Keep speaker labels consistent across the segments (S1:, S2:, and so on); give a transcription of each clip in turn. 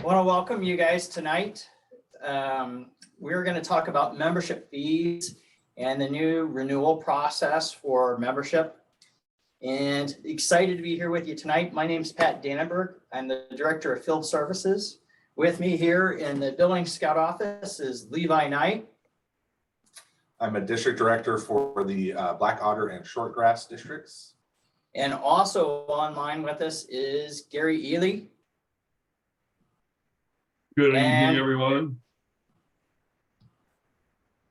S1: want to welcome you guys tonight. We're going to talk about membership fees and the new renewal process for membership. And excited to be here with you tonight. My name is Pat Dannenberg. I'm the Director of Field Services. With me here in the Billings Scout office is Levi Knight.
S2: I'm a district director for the Black Otter and Shortgrass districts.
S1: And also online with us is Gary Ely.
S3: Good evening, everyone.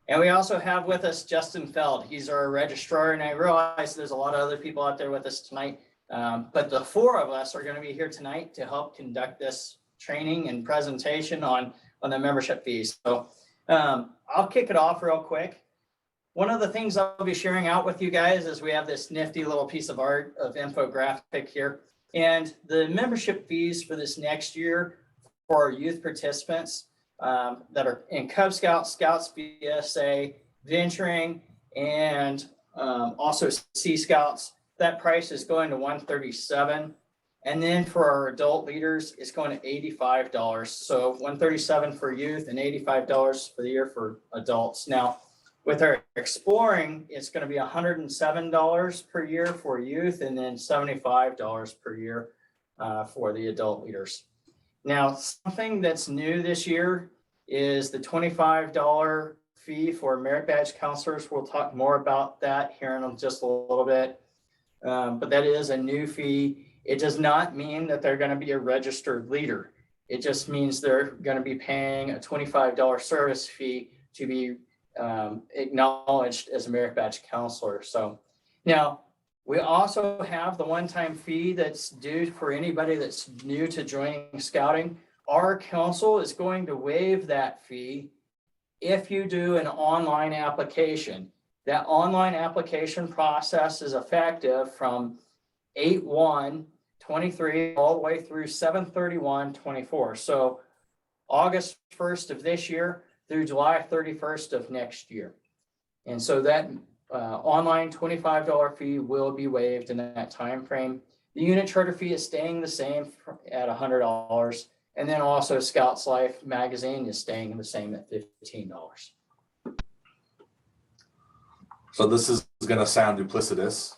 S1: And we also have with us Justin Feld. He's our registrar, and I realize there's a lot of other people out there with us tonight. But the four of us are going to be here tonight to help conduct this training and presentation on the membership fees. So I'll kick it off real quick. One of the things I'll be sharing out with you guys is we have this nifty little piece of art of infographic here. And the membership fees for this next year for our youth participants that are in Cub Scouts, Scouts BSA, venturing, and also Sea Scouts, that price is going to $137. And then for our adult leaders, it's going to $85. So $137 for youth and $85 for the year for adults. Now, with our exploring, it's going to be $107 per year for youth and then $75 per year for the adult leaders. Now, something that's new this year is the $25 fee for merit badge counselors. We'll talk more about that here in just a little bit. But that is a new fee. It does not mean that they're going to be a registered leader. It just means they're going to be paying a $25 service fee to be acknowledged as a merit badge counselor. So now we also have the one-time fee that's due for anybody that's new to joining scouting. Our council is going to waive that fee if you do an online application. That online application process is effective from 8/1/23 all the way through 7/31/24. So August 1st of this year through July 31st of next year. And so that online $25 fee will be waived in that time frame. The unit charter fee is staying the same at $100. And then also Scouts Life magazine is staying the same at $15.
S2: So this is going to sound duplicitous,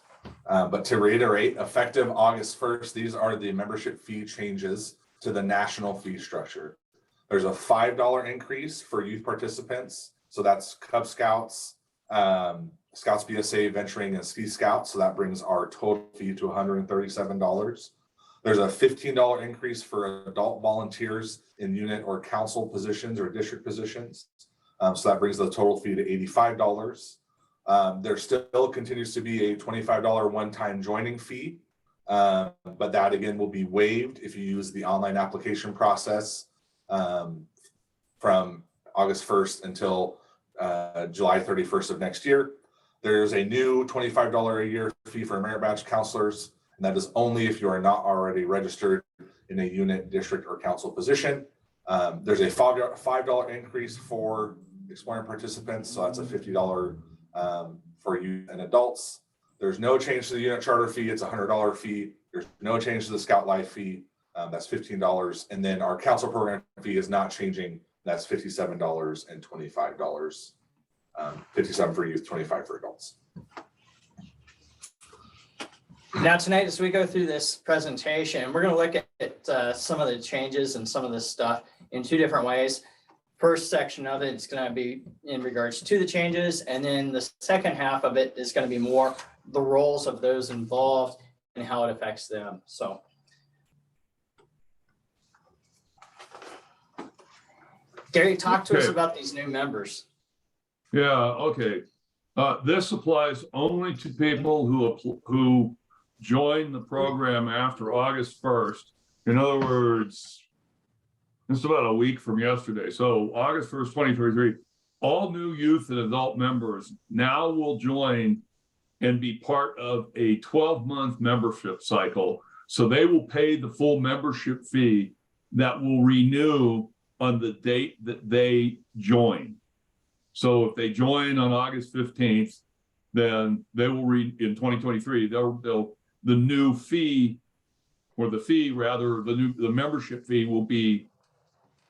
S2: but to reiterate, effective August 1st, these are the membership fee changes to the national fee structure. There's a $5 increase for youth participants. So that's Cub Scouts, Scouts BSA, venturing, and Sea Scouts. So that brings our total fee to $137. There's a $15 increase for adult volunteers in unit or council positions or district positions. So that brings the total fee to $85. There still continues to be a $25 one-time joining fee, but that again will be waived if you use the online application process from August 1st until July 31st of next year. There's a new $25 a year fee for merit badge counselors, and that is only if you are not already registered in a unit, district, or council position. There's a $5 increase for exploring participants, so that's a $50 for youth and adults. There's no change to the unit charter fee. It's a $100 fee. There's no change to the Scout Life fee. That's $15. And then our council program fee is not changing. That's $57 and $25. 57 for youth, 25 for adults.
S1: Now tonight, as we go through this presentation, we're going to look at some of the changes and some of this stuff in two different ways. First section of it is going to be in regards to the changes, and then the second half of it is going to be more the roles of those involved and how it affects them. So Gary, talk to us about these new members.
S3: Yeah, okay. This applies only to people who join the program after August 1st. In other words, it's about a week from yesterday. So August 1st, 2023, all new youth and adult members now will join and be part of a 12-month membership cycle. So they will pay the full membership fee that will renew on the date that they join. So if they join on August 15th, then they will in 2023, the new fee, or the fee rather, the membership fee will be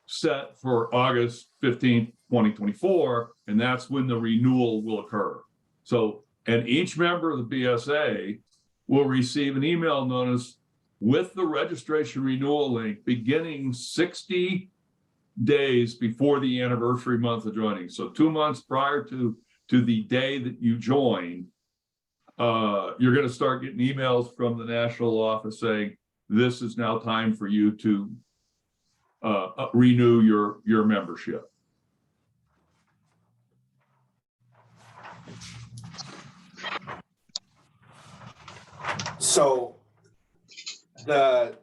S3: set for August 15th, 2024, and that's when the renewal will occur. So, and each member of the BSA will receive an email notice with the registration renewal link beginning 60 days before the anniversary month of joining. So 2 months prior to the day that you join, you're going to start getting emails from the national office saying, this is now time for you to renew your membership.
S2: So the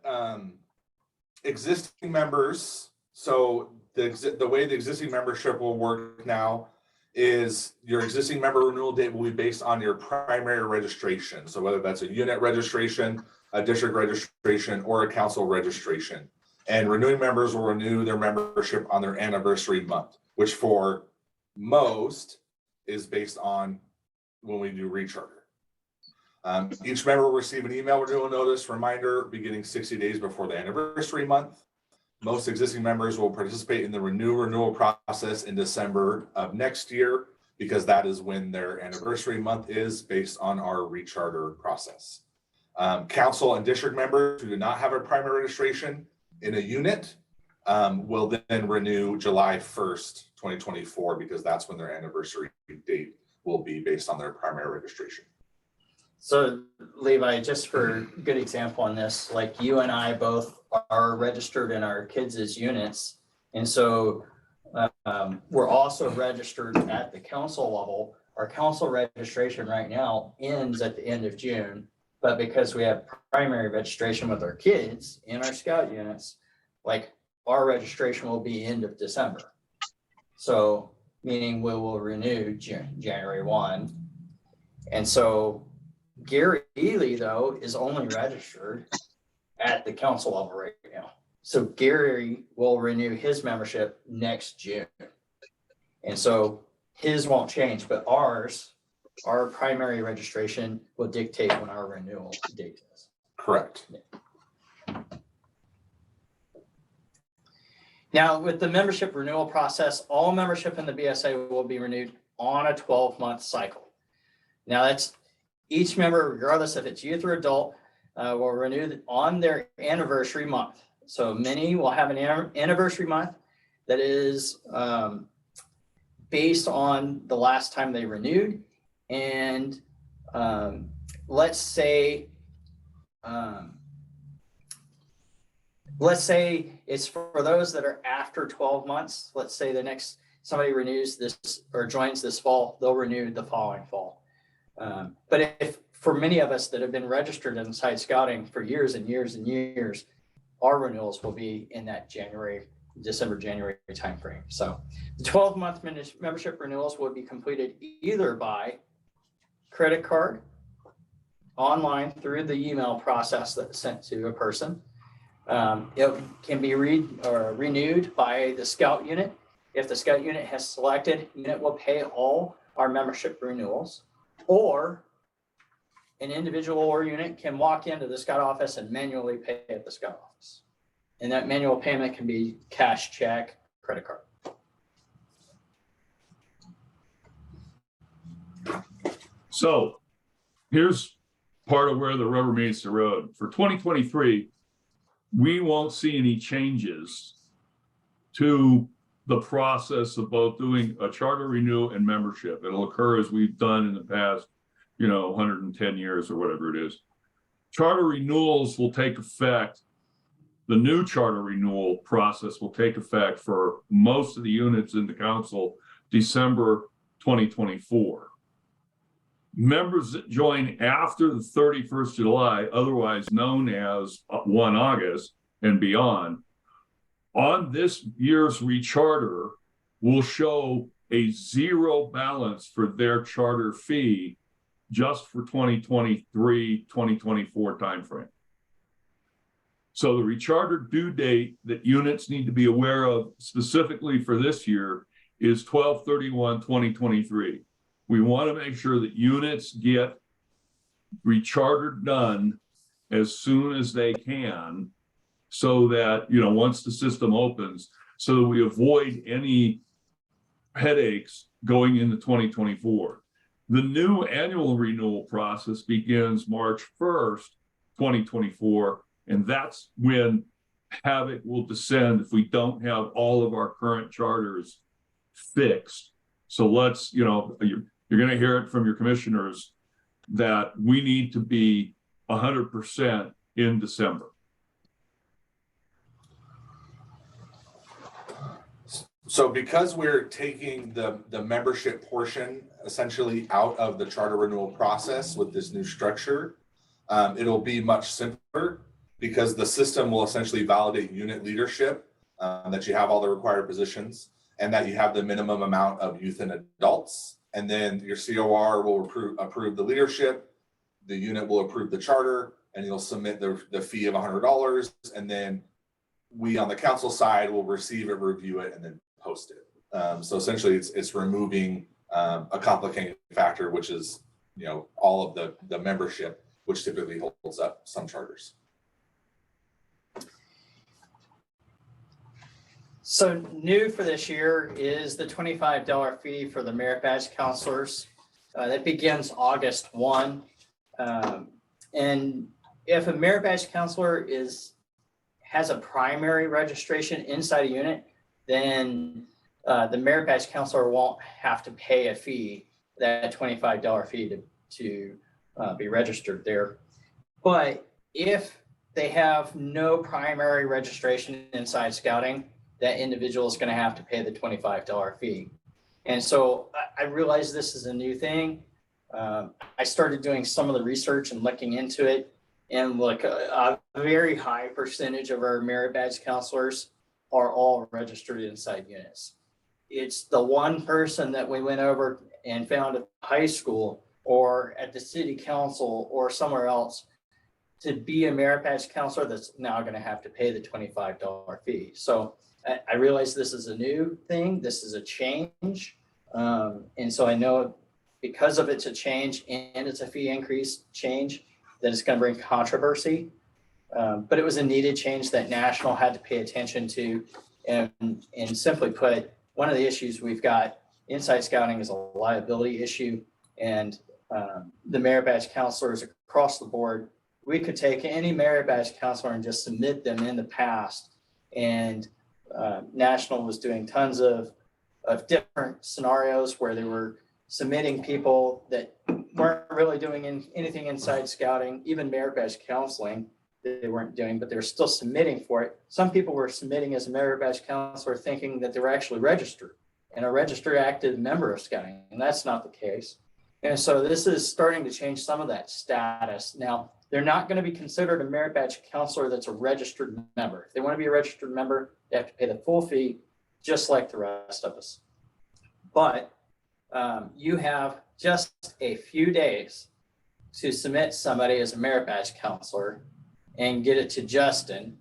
S2: existing members, so the way the existing membership will work now is your existing member renewal date will be based on your primary registration. So whether that's a unit registration, a district registration, or a council registration. And renewing members will renew their membership on their anniversary month, which for most is based on when we do recharter. Each member will receive an email renewal notice reminder beginning 60 days before the anniversary month. Most existing members will participate in the renewal process in December of next year, because that is when their anniversary month is based on our recharter process. Council and district members who do not have a primary registration in a unit will then renew July 1st, 2024, because that's when their anniversary date will be based on their primary registration.
S1: So Levi, just for a good example on this, like you and I both are registered in our kids' units. And so we're also registered at the council level. Our council registration right now ends at the end of June, but because we have primary registration with our kids in our scout units, like our registration will be end of December. So meaning we will renew January 1. And so Gary Ely, though, is only registered at the council level right now. So Gary will renew his membership next June. And so his won't change, but ours, our primary registration will dictate when our renewal date is.
S2: Correct.
S1: Now, with the membership renewal process, all membership in the BSA will be renewed on a 12-month cycle. Now, that's each member, regardless if it's youth or adult, will renew on their anniversary month. So many will have an anniversary month that is based on the last time they renewed. And let's say it's for those that are after 12 months. Let's say the next somebody renews this or joins this fall, they'll renew the following fall. But if for many of us that have been registered inside scouting for years and years and years, our renewals will be in that December, January timeframe. So the 12-month membership renewals will be completed either by credit card, online through the email process that's sent to a person. It can be renewed by the scout unit. If the scout unit has selected, unit will pay all our membership renewals, or an individual or unit can walk into the scout office and manually pay at the scout office. And that manual payment can be cash, check, credit card.
S3: So here's part of where the rubber meets the road. For 2023, we won't see any changes to the process of both doing a charter renew and membership. It'll occur as we've done in the past, 110 years or whatever it is. Charter renewals will take effect. The new charter renewal process will take effect for most of the units in the council December 2024. Members that join after the 31st July, otherwise known as 1 August and beyond, on this year's recharter will show a zero balance for their charter fee just for 2023, 2024 timeframe. So the recharter due date that units need to be aware of specifically for this year is 12/31/2023. We want to make sure that units get rechartered done as soon as they can, so that, once the system opens, so that we avoid any headaches going into 2024. The new annual renewal process begins March 1st, 2024, and that's when havoc will descend if we don't have all of our current charters fixed. So let's, you're going to hear it from your commissioners that we need to be 100% in December.
S2: So because we're taking the membership portion essentially out of the charter renewal process with this new structure, it'll be much simpler because the system will essentially validate unit leadership, that you have all the required positions and that you have the minimum amount of youth and adults. And then your COR will approve the leadership, the unit will approve the charter, and you'll submit the fee of $100. And then we on the council side will receive it, review it, and then post it. So essentially it's removing a complicating factor, which is, all of the membership, which typically holds up some charters.
S1: So new for this year is the $25 fee for the merit badge counselors. That begins August 1. And if a merit badge counselor has a primary registration inside a unit, then the merit badge counselor won't have to pay a fee, that $25 fee to be registered there. But if they have no primary registration inside scouting, that individual is going to have to pay the $25 fee. And so I realize this is a new thing. I started doing some of the research and looking into it, and a very high percentage of our merit badge counselors are all registered inside units. It's the one person that we went over and found at high school or at the city council or somewhere else to be a merit badge counselor that's now going to have to pay the $25 fee. So I realize this is a new thing. This is a change. And so I know because of it's a change and it's a fee increase change, that it's going to bring controversy. But it was a needed change that National had to pay attention to. And simply put, one of the issues we've got inside scouting is a liability issue. And the merit badge counselors across the board, we could take any merit badge counselor and just submit them in the past. And National was doing tons of different scenarios where they were submitting people that weren't really doing anything inside scouting, even merit badge counseling they weren't doing, but they were still submitting for it. Some people were submitting as a merit badge counselor thinking that they were actually registered and a registered active member of scouting, and that's not the case. And so this is starting to change some of that status. Now, they're not going to be considered a merit badge counselor that's a registered member. If they want to be a registered member, they have to pay the full fee, just like the rest of us. But you have just a few days to submit somebody as a merit badge counselor and get it to Justin.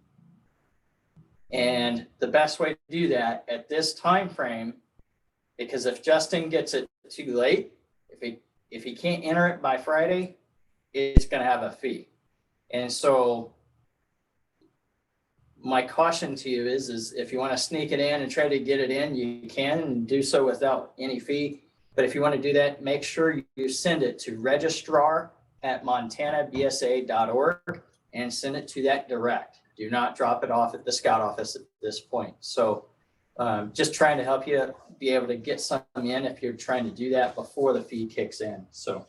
S1: And the best way to do that at this time frame, because if Justin gets it too late, if he can't enter it by Friday, it's going to have a fee. And so my caution to you is if you want to sneak it in and try to get it in, you can, and do so without any fee. But if you want to do that, make sure you send it to registrar@montanabsa.org and send it to that direct. Do not drop it off at the scout office at this point. So just trying to help you be able to get some in if you're trying to do that before the fee kicks in. So.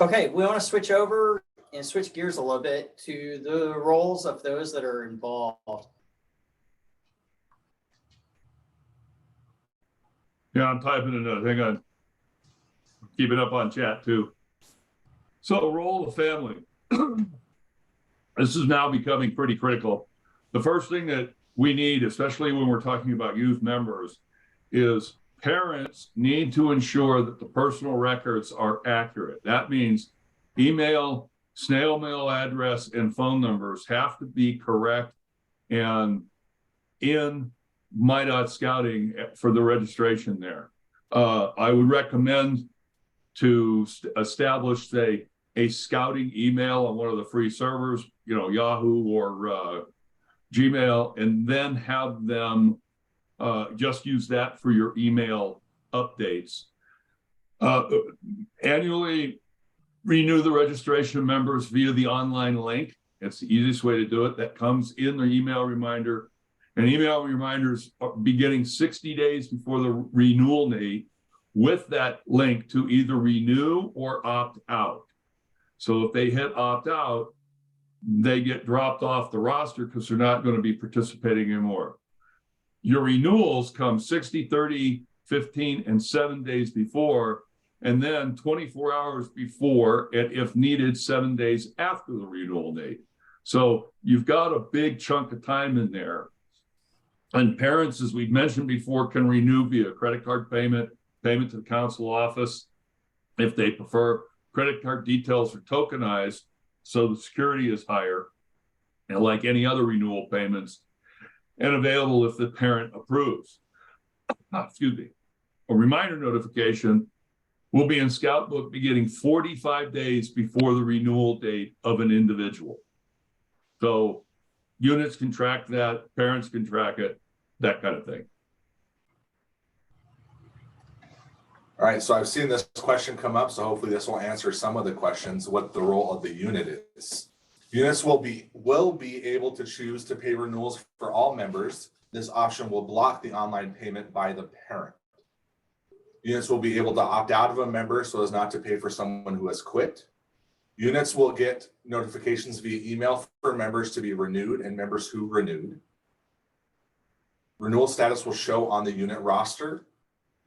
S1: Okay, we want to switch over and switch gears a little bit to the roles of those that are involved.
S3: Yeah, I'm typing it in. Hang on. Keep it up on chat too. So, role of family. This is now becoming pretty critical. The first thing that we need, especially when we're talking about youth members, is parents need to ensure that the personal records are accurate. That means email, snail mail address, and phone numbers have to be correct and in MyDOT Scouting for the registration there. I would recommend to establish, say, a scouting email on one of the free servers, Yahoo or Gmail, and then have them just use that for your email updates. Annually renew the registration of members via the online link. It's the easiest way to do it. That comes in the email reminder. And email reminders are beginning 60 days before the renewal date with that link to either renew or opt out. So if they hit opt out, they get dropped off the roster because they're not going to be participating anymore. Your renewals come 60, 30, 15, and 7 days before, and then 24 hours before, and if needed, 7 days after the renewal date. So you've got a big chunk of time in there. And parents, as we've mentioned before, can renew via credit card payment to the council office if they prefer. Credit card details are tokenized, so the security is higher, and like any other renewal payments, and available if the parent approves. Excuse me. A reminder notification will be in Scout Book beginning 45 days before the renewal date of an individual. So units can track that, parents can track it, that kind of thing.
S2: All right, so I've seen this question come up, so hopefully this will answer some of the questions, what the role of the unit is. Units will be able to choose to pay renewals for all members. This option will block the online payment by the parent. Units will be able to opt out of a member so as not to pay for someone who has quit. Units will get notifications via email for members to be renewed and members who renewed. Renewal status will show on the unit roster.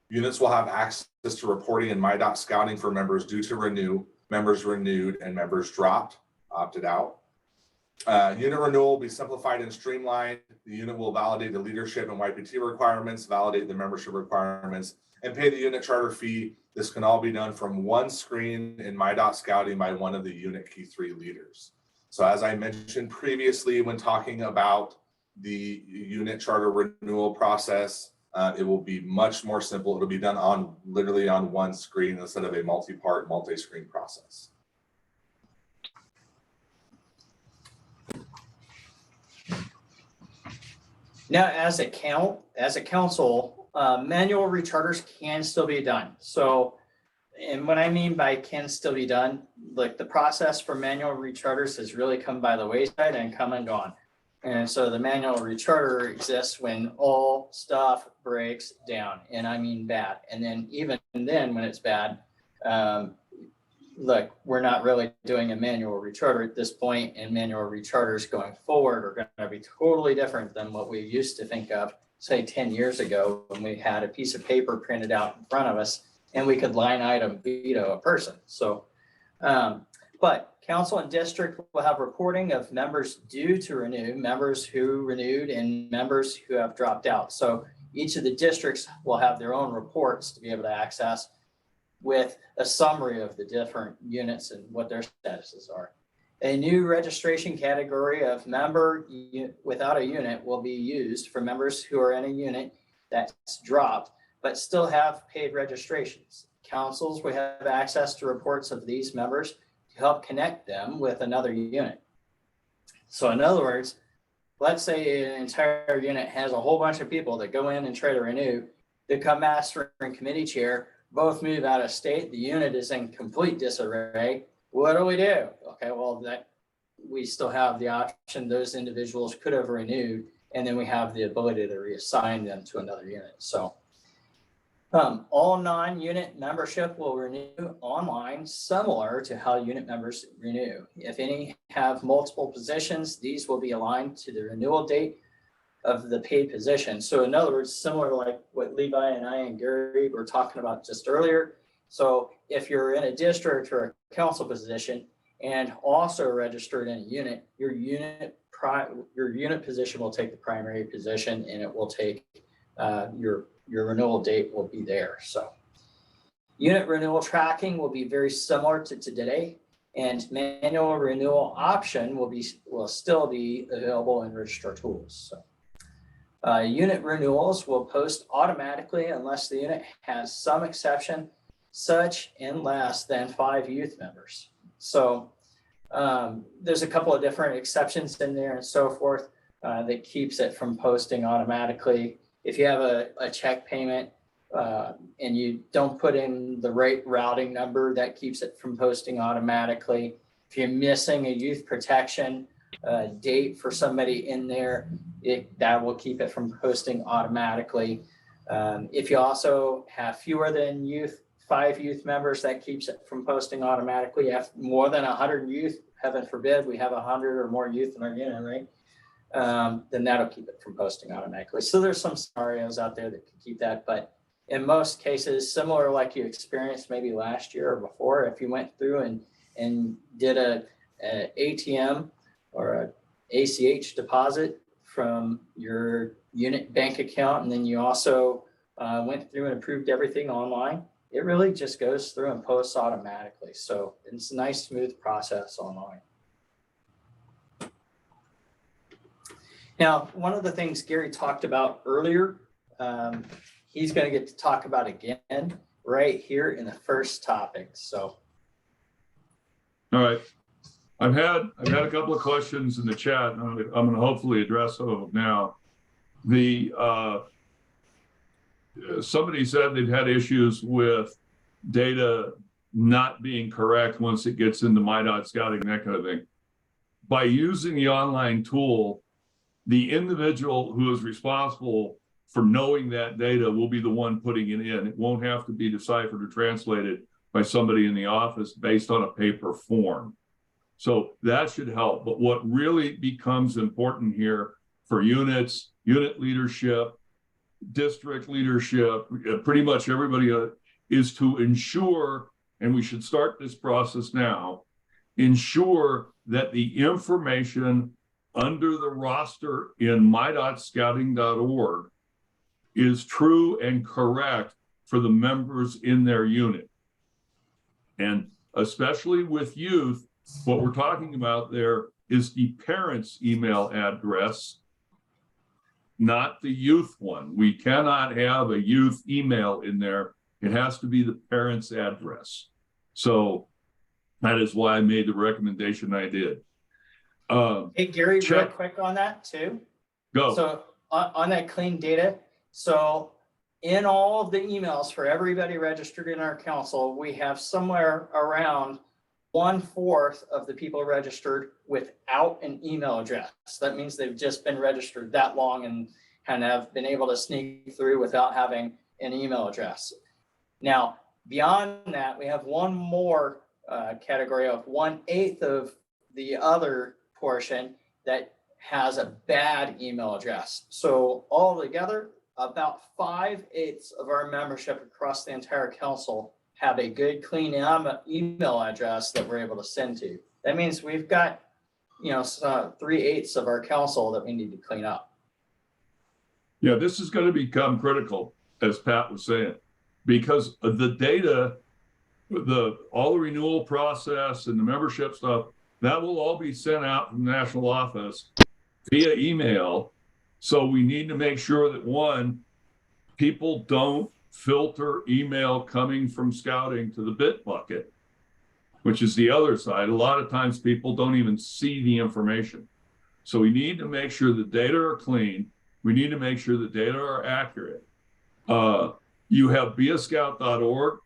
S2: Units will have access to reporting in My.Scouting for members due to renew, members renewed, and members dropped, opted out. Unit renewal will be simplified and streamlined. The unit will validate the leadership and YPT requirements, validate the membership requirements, and pay the unit charter fee. This can all be done from one screen in My.Scouting by one of the unit key 3 leaders. So as I mentioned previously when talking about the unit charter renewal process, it will be much more simple. It'll be done literally on one screen instead of a multi-part, multi-screen process.
S1: Now, as a council, manual recharters can still be done. So, and what I mean by can still be done, like the process for manual recharters has really come by the wayside and come and gone. And so the manual recharter exists when all stuff breaks down, and I mean bad. And then even then when it's bad, look, we're not really doing a manual recharter at this point, and manual recharters going forward are going to be totally different than what we used to think of, say 10 years ago, when we had a piece of paper printed out in front of us and we could line item veto a person. So, but council and district will have reporting of members due to renew, members who renewed, and members who have dropped out. So each of the districts will have their own reports to be able to access with a summary of the different units and what their statuses are. A new registration category of member without a unit will be used for members who are in a unit that's dropped, but still have paid registrations. Councils will have access to reports of these members to help connect them with another unit. So in other words, let's say an entire unit has a whole bunch of people that go in and try to renew, become master and committee chair, both move out of state, the unit is in complete disarray. What do we do? Okay, well, that we still have the option. Those individuals could have renewed, and then we have the ability to reassign them to another unit. So all non-unit membership will renew online, similar to how unit members renew. If any have multiple positions, these will be aligned to the renewal date of the paid position. So in other words, similar to like what Levi and I and Gary were talking about just earlier. So if you're in a district or a council position and also registered in a unit, your unit position will take the primary position, and it will take your renewal date will be there. So unit renewal tracking will be very similar to today, and manual renewal option will still be available in registrar tools. So unit renewals will post automatically unless the unit has some exception, such and less than 5 youth members. So there's a couple of different exceptions in there and so forth that keeps it from posting automatically. If you have a check payment and you don't put in the right routing number, that keeps it from posting automatically. If you're missing a youth protection date for somebody in there, that will keep it from posting automatically. If you also have fewer than 5 youth members, that keeps it from posting automatically. You have more than 100 youth, heaven forbid, we have 100 or more youth in our unit, right? Then that'll keep it from posting automatically. So there's some scenarios out there that can keep that, but in most cases, similar like you experienced maybe last year or before, if you went through and did a ATM or a ACH deposit from your unit bank account, and then you also went through and approved everything online, it really just goes through and posts automatically. So it's a nice, smooth process online. Now, one of the things Gary talked about earlier, he's going to get to talk about again right here in the first topic. So,
S3: All right. I've had a couple of questions in the chat, and I'm going to hopefully address some of them now. Somebody said they've had issues with data not being correct once it gets into My.Scouting, that kind of thing. By using the online tool, the individual who is responsible for knowing that data will be the one putting it in. It won't have to be deciphered or translated by somebody in the office based on a paper form. So that should help. But what really becomes important here for units, unit leadership, district leadership, pretty much everybody is to ensure, and we should start this process now, ensure that the information under the roster in my.scouting.org is true and correct for the members in their unit. And especially with youth, what we're talking about there is the parent's email address, not the youth one. We cannot have a youth email in there. It has to be the parent's address. So that is why I made the recommendation I did.
S1: hey, Gary,
S3: check.
S1: real quick on that too.
S3: Go.
S1: So on that clean data, so in all of the emails for everybody registered in our council, we have somewhere around 1/4 of the people registered without an email address. That means they've just been registered that long and have been able to sneak through without having an email address. Now, beyond that, we have one more category of 1/8 of the other portion that has a bad email address. So altogether, about 5/8 of our membership across the entire council have a good, clean email address that we're able to send to. That means we've got, 3/8 of our council that we need to clean up.
S3: Yeah, this is going to become critical, as Pat was saying, because the data, all the renewal process and the membership stuff, that will all be sent out from the national office via email. So we need to make sure that, one, people don't filter email coming from scouting to the bit bucket, which is the other side. A lot of times people don't even see the information. So we need to make sure the data are clean. We need to make sure the data are accurate. You have beascout.org.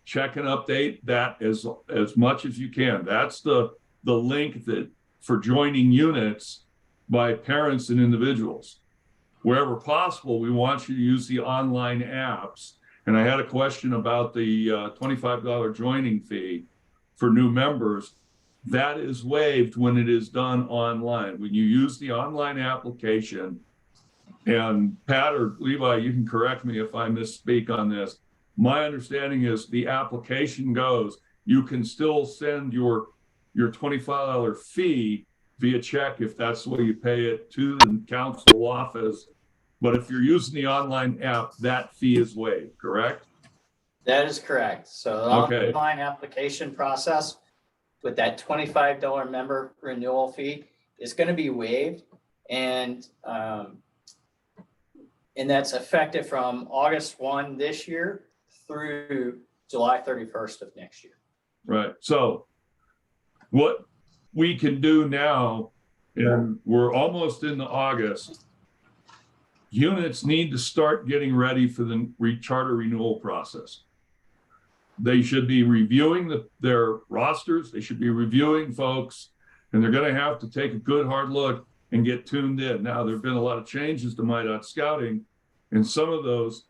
S3: Check and update that as much as you can. That's the link that for joining units by parents and individuals. Wherever possible, we want you to use the online apps. And I had a question about the $25 joining fee for new members. That is waived when it is done online. When you use the online application, and Pat or Levi, you can correct me if I misspeak on this. My understanding is the application goes, you can still send your $25 fee via check if that's the way you pay it to the council office. But if you're using the online app, that fee is waived, correct?
S1: That is correct. So the online application process with that $25 member renewal fee is going to be waived. And that's effective from August 1 this year through July 31st of next year.
S3: Right. So what we can do now, and we're almost into August, units need to start getting ready for the charter renewal process. They should be reviewing their rosters. They should be reviewing folks, and they're going to have to take a good hard look and get tuned in. Now, there have been a lot of changes to MyDOT Scouting, and some of those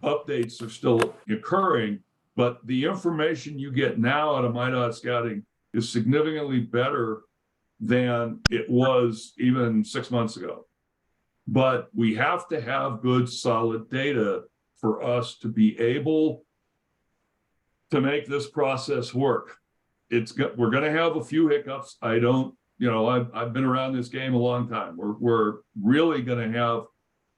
S3: updates are still occurring, but the information you get now out of MyDOT Scouting is significantly better than it was even 6 months ago. But we have to have good, solid data for us to be able to make this process work. We're going to have a few hiccups. I've been around this game a long time. We're really going to have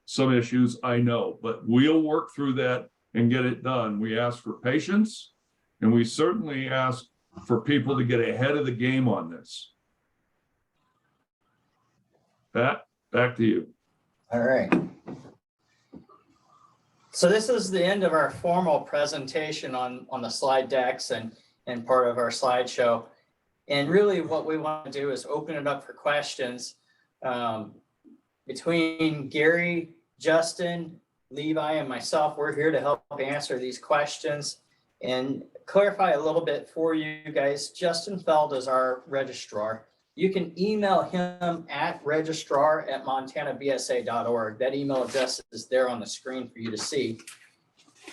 S3: some issues, I know, but we'll work through that and get it done. We ask for patience, and we certainly ask for people to get ahead of the game on this. Pat, back to you.
S1: All right. So this is the end of our formal presentation on the slide decks and part of our slideshow. And really what we want to do is open it up for questions. Between Gary, Justin, Levi, and myself, we're here to help answer these questions and clarify a little bit for you guys. Justin Feld is our registrar. You can email him at registrar@montanabsa.org. That email address is there on the screen for you to see.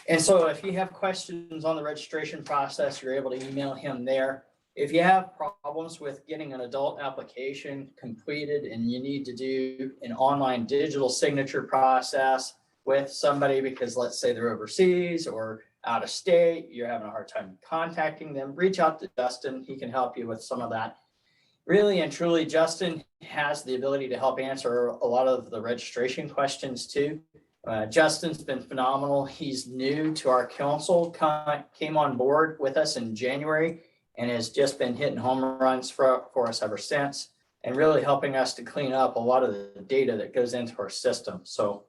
S1: And so if you have questions on the registration process, you're able to email him there. If you have problems with getting an adult application completed and you need to do an online digital signature process with somebody because let's say they're overseas or out of state, you're having a hard time contacting them, reach out to Justin. He can help you with some of that. Really and truly, Justin has the ability to help answer a lot of the registration questions too. Justin's been phenomenal. He's new to our council, came on board with us in January and has just been hitting home runs for us ever since and really helping us to clean up a lot of the data that goes into our system. So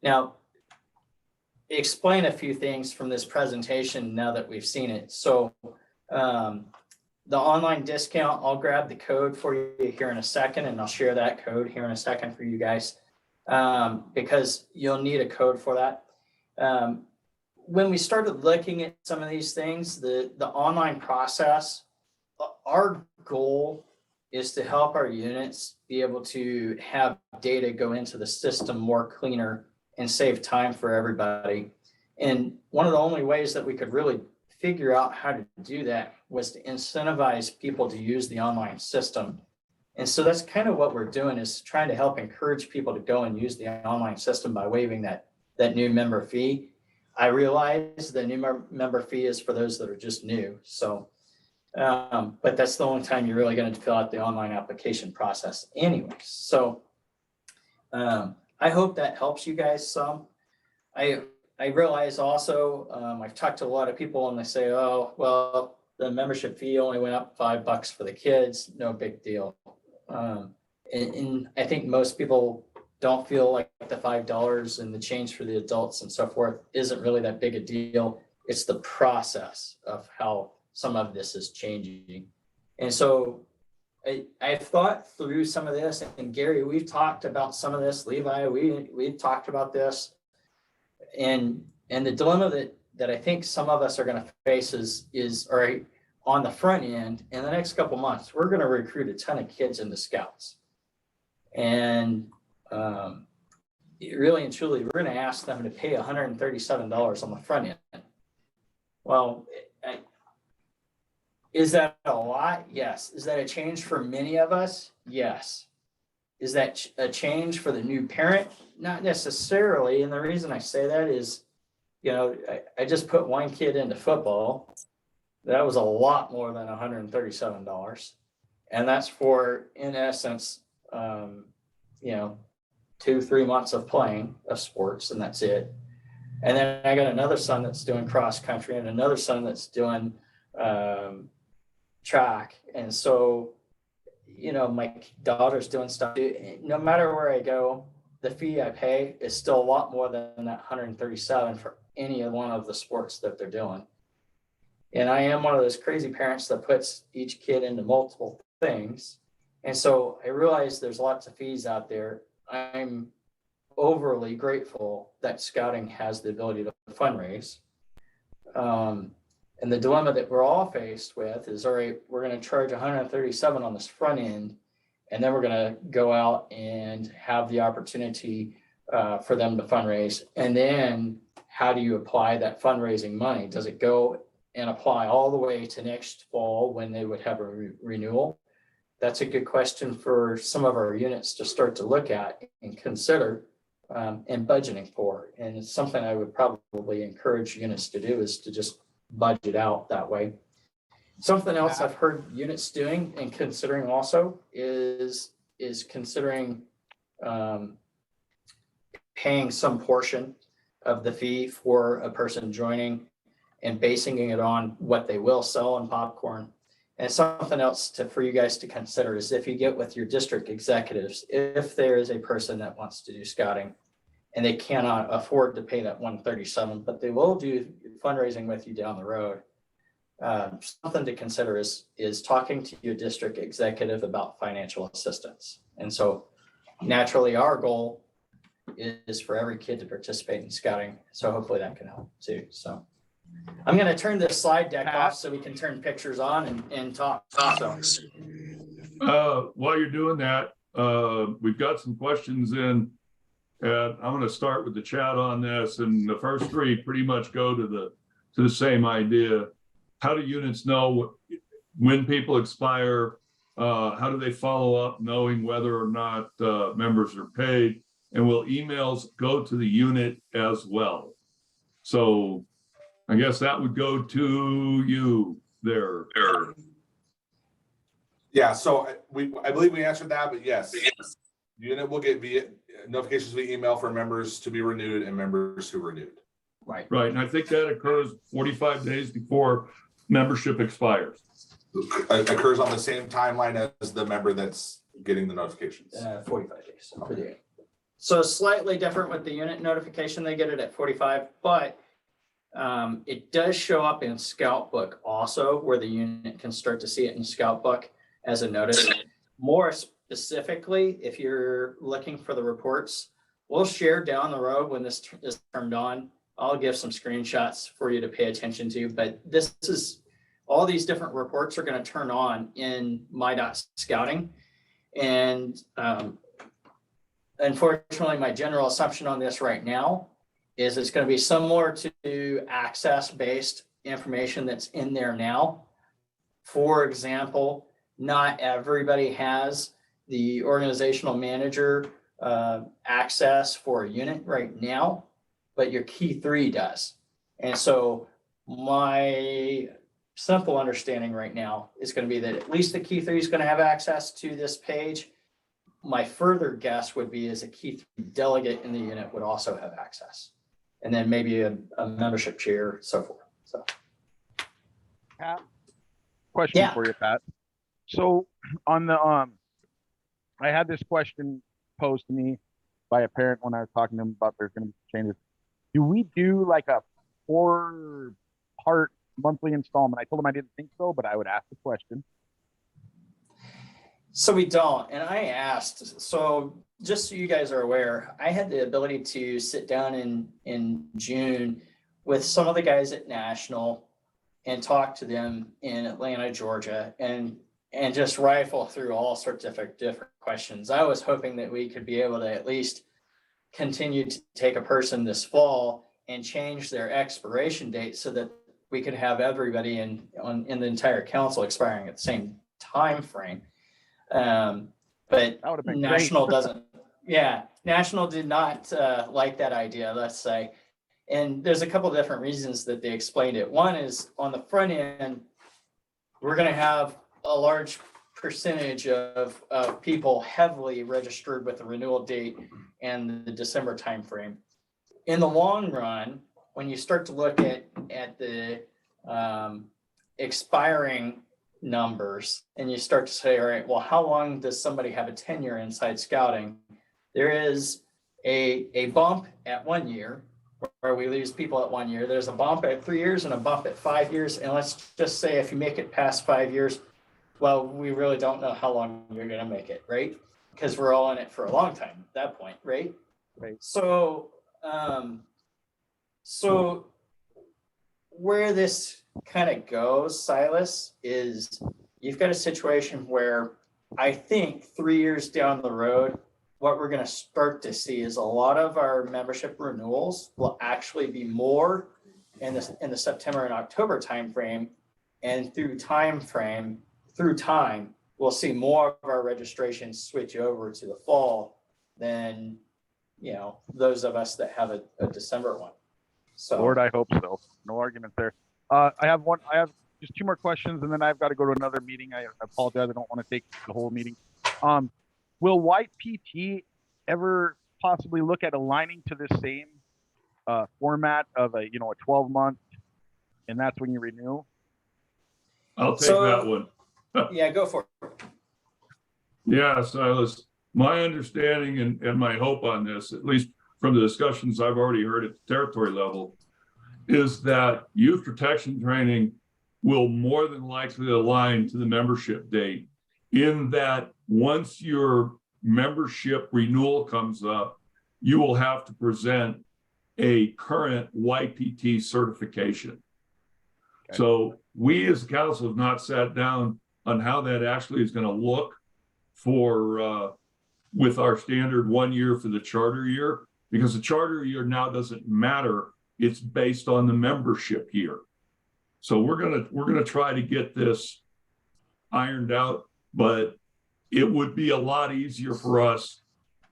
S1: now explain a few things from this presentation now that we've seen it. So the online discount, I'll grab the code for you here in a second, and I'll share that code here in a second for you guys because you'll need a code for that. When we started looking at some of these things, the online process, our goal is to help our units be able to have data go into the system more cleaner and save time for everybody. And one of the only ways that we could really figure out how to do that was to incentivize people to use the online system. And so that's kind of what we're doing, is trying to help encourage people to go and use the online system by waiving that new member fee. I realize the new member fee is for those that are just new. So, but that's the only time you're really going to fill out the online application process anyway. So I hope that helps you guys some. I realize also, I've talked to a lot of people and they say, oh, well, the membership fee only went up $5 for the kids. No big deal. And I think most people don't feel like the $5 and the change for the adults and so forth isn't really that big a deal. It's the process of how some of this is changing. And so I've thought through some of this, and Gary, we've talked about some of this. Levi, we've talked about this. And the dilemma that I think some of us are going to face is all right, on the front end, in the next couple months, we're going to recruit a ton of kids into Scouts. And really and truly, we're going to ask them to pay $137 on the front end. Well, is that a lot? Yes. Is that a change for many of us? Yes. Is that a change for the new parent? Not necessarily. And the reason I say that is, I just put one kid into football. That was a lot more than $137. And that's for, in essence, 2-3 months of playing of sports, and that's it. And then I got another son that's doing cross country and another son that's doing track. And so, my daughter's doing stuff. No matter where I go, the fee I pay is still a lot more than that $137 for any one of the sports that they're doing. And I am one of those crazy parents that puts each kid into multiple things. And so I realize there's lots of fees out there. I'm overly grateful that scouting has the ability to fundraise. And the dilemma that we're all faced with is, all right, we're going to charge 137 on this front end, and then we're going to go out and have the opportunity for them to fundraise. And then how do you apply that fundraising money? Does it go and apply all the way to next fall when they would have a renewal? That's a good question for some of our units to start to look at and consider and budgeting for. And it's something I would probably encourage units to do, is to just budget out that way. Something else I've heard units doing and considering also is considering paying some portion of the fee for a person joining and basing it on what they will sell in popcorn. And something else for you guys to consider is, if you get with your district executives, if there is a person that wants to do scouting and they cannot afford to pay that 137, but they will do fundraising with you down the road, something to consider is talking to your district executive about financial assistance. And so naturally, our goal is for every kid to participate in scouting. So hopefully that can help too. So I'm going to turn this slide deck off so we can turn pictures on and talk. So
S3: While you're doing that, we've got some questions in, and I'm going to start with the chat on this. And the first three pretty much go to the same idea. How do units know when people expire? How do they follow up knowing whether or not members are paid? And will emails go to the unit as well? So I guess that would go to you there.
S2: Yeah, so I believe we answered that, but yes. Unit will get notifications via email for members to be renewed and members who renewed.
S1: right.
S3: Right, and I think that occurs 45 days before membership expires.
S2: It occurs on the same timeline as the member that's getting the notifications.
S1: 45 days for the unit. So slightly different with the unit notification. They get it at 45, but it does show up in Scout Book also, where the unit can start to see it in Scout Book as a notice. More specifically, if you're looking for the reports, we'll share down the road when this is turned on. I'll give some screenshots for you to pay attention to, but this is, all these different reports are going to turn on in My.Scouting. And unfortunately, my general assumption on this right now is it's going to be similar to access-based information that's in there now. For example, not everybody has the organizational manager access for a unit right now, but your key 3 does. And so my simple understanding right now is going to be that at least the key 3 is going to have access to this page. My further guess would be is a key 3 delegate in the unit would also have access. And then maybe a membership chair, so forth. So,
S4: Pat, question for you, Pat. So on the I had this question posed to me by a parent when I was talking to them about there's going to be changes. Do we do like a 4-part monthly installment? I told him I didn't think so, but I would ask the question.
S1: So we don't. And I asked, so just so you guys are aware, I had the ability to sit down in June with some of the guys at National and talk to them in Atlanta, Georgia, and just rifle through all sorts of different questions. I was hoping that we could be able to at least continue to take a person this fall and change their expiration date so that we could have everybody in the entire council expiring at the same time frame. But National doesn't. Yeah, National did not like that idea, let's say. And there's a couple of different reasons that they explained it. One is on the front end, we're going to have a large percentage of people heavily registered with the renewal date and the December timeframe. In the long run, when you start to look at the expiring numbers and you start to say, all right, well, how long does somebody have a tenure inside scouting? There is a bump at 1 year, where we lose people at 1 year. There's a bump at 3 years and a bump at 5 years. And let's just say if you make it past 5 years, well, we really don't know how long you're going to make it, right? Because we're all in it for a long time at that point, right?
S4: Right.
S1: So, so where this kind of goes, Silas, is you've got a situation where I think 3 years down the road, what we're going to start to see is a lot of our membership renewals will actually be more in the September and October timeframe, and through time, we'll see more of our registrations switch over to the fall than, you know, those of us that have a December one. So,
S4: Lord, I hope so. No argument there. I have just 2 more questions, and then I've got to go to another meeting. I apologize. I don't want to take the whole meeting. Will YPT ever possibly look at aligning to the same format of a 12-month, and that's when you renew?
S3: I'll take
S1: So-
S3: that one.
S1: yeah, go for it.
S3: Yeah, Silas, my understanding and my hope on this, at least from the discussions I've already heard at the territory level, is that youth protection training will more than likely align to the membership date, in that once your membership renewal comes up, you will have to present a current YPT certification.
S4: Okay.
S3: So we as a council have not sat down on how that actually is going to look for with our standard 1 year for the charter year, because the charter year now doesn't matter. It's based on the membership year. So we're gonna try to get this ironed out, but it would be a lot easier for us.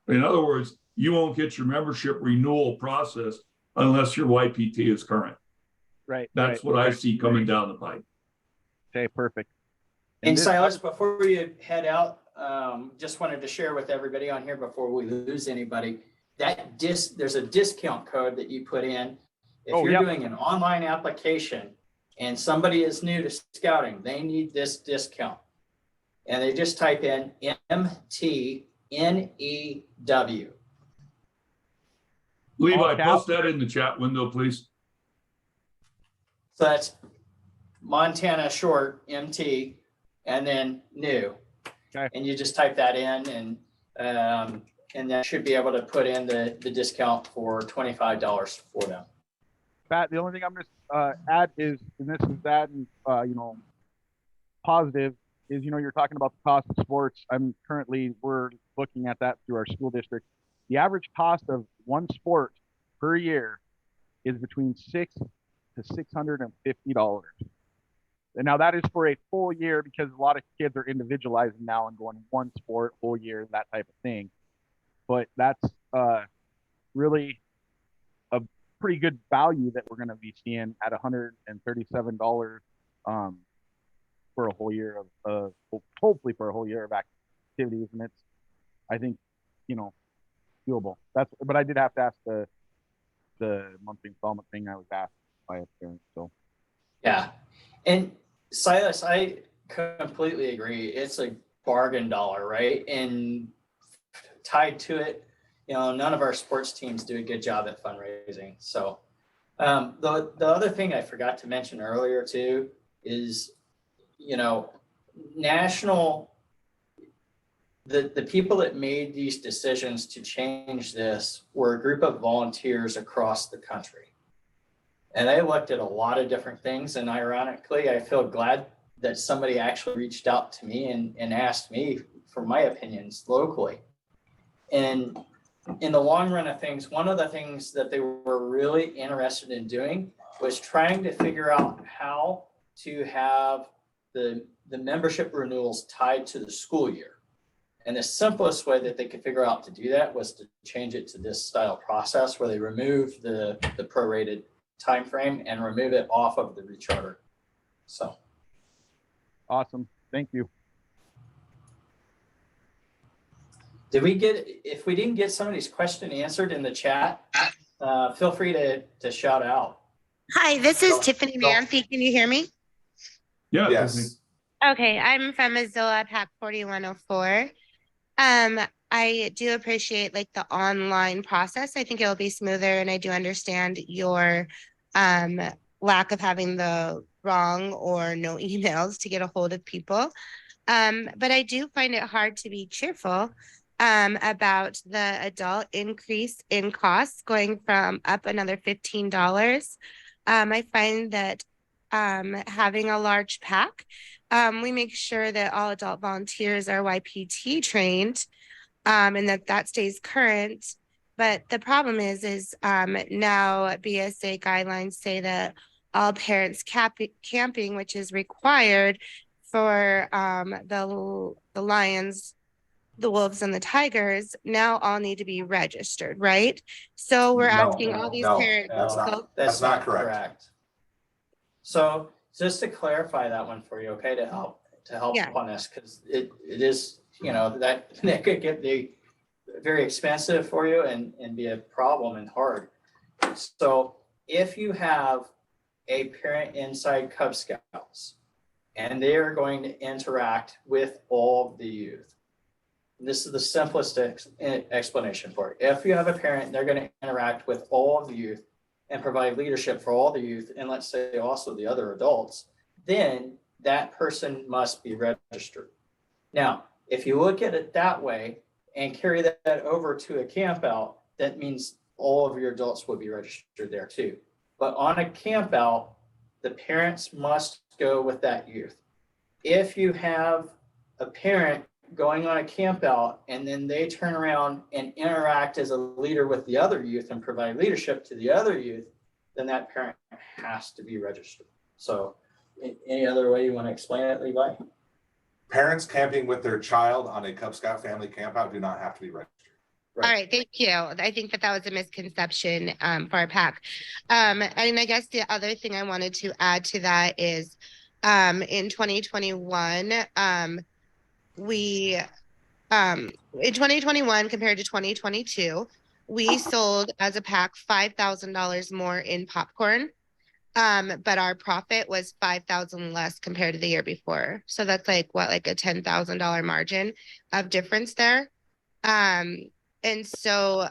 S3: In other words, you won't get your membership renewal process unless your YPT is current.
S4: Right.
S3: That's what I see coming down the pipe.
S4: Okay, perfect.
S1: And
S4: this-
S1: Silas, before you head out, just wanted to share with everybody on here before we lose anybody, that there's a discount code that you put in. If
S4: Oh,
S1: you're
S4: yep.
S1: doing an online application and somebody is new to scouting, they need this discount. And they just type in MTNEW.
S3: Levi,
S4: caps?
S3: post that in the chat window, please.
S1: So that's Montana short, MT, and then new.
S4: Okay.
S1: And you just type that in, and that should be able to put in the discount for $25 for them.
S4: Pat, the only thing I'm going to add is, and this is adding, positive, is, you're talking about the cost of sports. We're looking at that through our school district. The average cost of one sport per year is between $600 to $650. And now that is for a full year, because a lot of kids are individualizing now and going one sport whole year, that type of thing. But that's really a pretty good value that we're going to be seeing at $137 for a whole year of hopefully for a whole year of activities. And it's, I think, doable. But I did have to ask the monthly installment thing. I was asked by a parent. So
S1: Yeah. And Silas, I completely agree. It's a bargain dollar, right? And tied to it, none of our sports teams do a good job at fundraising. So the other thing I forgot to mention earlier too is, the people that made these decisions to change this were a group of volunteers across the country. And they looked at a lot of different things. And ironically, I feel glad that somebody actually reached out to me and asked me for my opinions locally. And in the long run of things, one of the things that they were really interested in doing was trying to figure out how to have the membership renewals tied to the school year. And the simplest way that they could figure out to do that was to change it to this style process where they remove the prorated time frame and remove it off of the recharter. So
S4: awesome. Thank you.
S1: if we didn't get somebody's question answered in the chat, feel free to shout out.
S5: Hi, this is
S1: Go.
S5: Tiffany
S1: Go.
S5: Nancy. Can you hear me?
S3: Yeah.
S2: Yes.
S5: Okay, I'm from Azilla, PAC 4104. I do appreciate like the online process. I think it'll be smoother, and I do understand your lack of having the wrong or no emails to get a hold of people. But I do find it hard to be cheerful about the adult increase in costs going from up another $15. I find that having a large pack, we make sure that all adult volunteers are YPT trained, and that stays current. But the problem is now BSA guidelines say that all parents camping, which is required for the lions, the wolves, and the tigers, now all need to be registered, right? So we're
S2: No,
S5: asking all these
S2: no,
S5: parents.
S2: that's not-
S5: go-
S2: That's not correct.
S1: So just to clarify that one for you, okay, to help
S5: Yeah.
S1: on this, because it is, that could get very expensive for you and be a problem and hard. So if you have a parent inside Cub Scouts and they are going to interact with all of the youth, this is the simplest explanation for it. If you have a parent, they're going to interact with all of the youth and provide leadership for all the youth, and let's say also the other adults, then that person must be registered. Now, if you look at it that way and carry that over to a camp out, that means all of your adults will be registered there too. But on a camp out, the parents must go with that youth. If you have a parent going on a camp out and then they turn around and interact as a leader with the other youth and provide leadership to the other youth, then that parent has to be registered. So any other way you want to explain it, Levi?
S2: Parents camping with their child on a Cub Scout family campout do not have to be registered.
S5: All right, thank you. I think that was a misconception for our pack. And I guess the other thing I wanted to add to that is in 2021, in 2021 compared to 2022, we sold as a pack $5,000 more in popcorn. But our profit was $5,000 less compared to the year before. So that's like a $10,000 margin of difference there. And so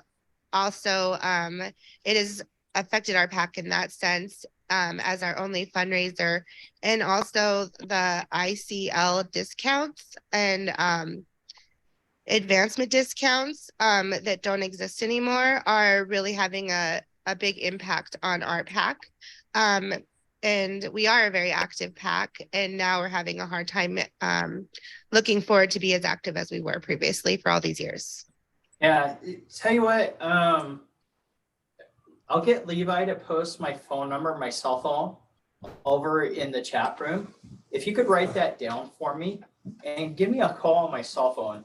S5: also it has affected our pack in that sense, as our only fundraiser, and also the ICL discounts and advancement discounts that don't exist anymore are really having a big impact on our pack. And we are a very active pack, and now we're having a hard time looking forward to be as active as we were previously for all these years.
S1: Yeah, tell you what, I'll get Levi to post my phone number, my cell phone, over in the chat room. If you could write that down for me and give me a call on my cell phone.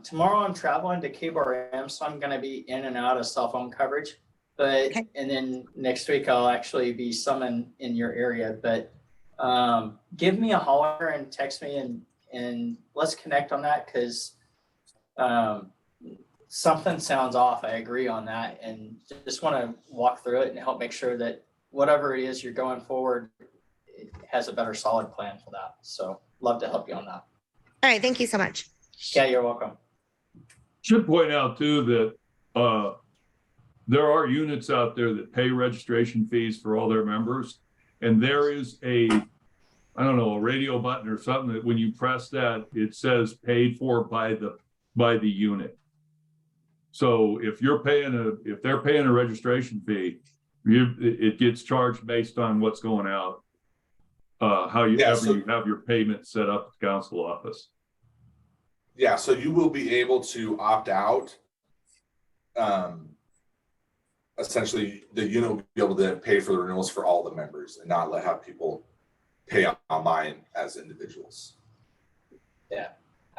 S1: Tomorrow I'm traveling to KBRM, so I'm going to be in and out of cell phone coverage. But
S5: Okay.
S1: And then next week I'll actually be some in your area. But give me a holler and text me and let's connect on that, because something sounds off. I agree on that, and just want to walk through it and help make sure that whatever it is you're going forward, it has a better solid plan for that. So love to help you on that.
S5: All right, thank you so much.
S1: Yeah, you're welcome.
S3: Should point out too that there are units out there that pay registration fees for all their members. And there is a radio button or something that when you press that, it says paid for by the unit. So if they're paying a registration fee, it gets charged based on what's going out. You have your payment set up at the council office.
S2: Yeah, so you will be able to opt out. Essentially, the unit will be able to pay for the renewals for all the members and not have people pay online as individuals.
S1: Yeah.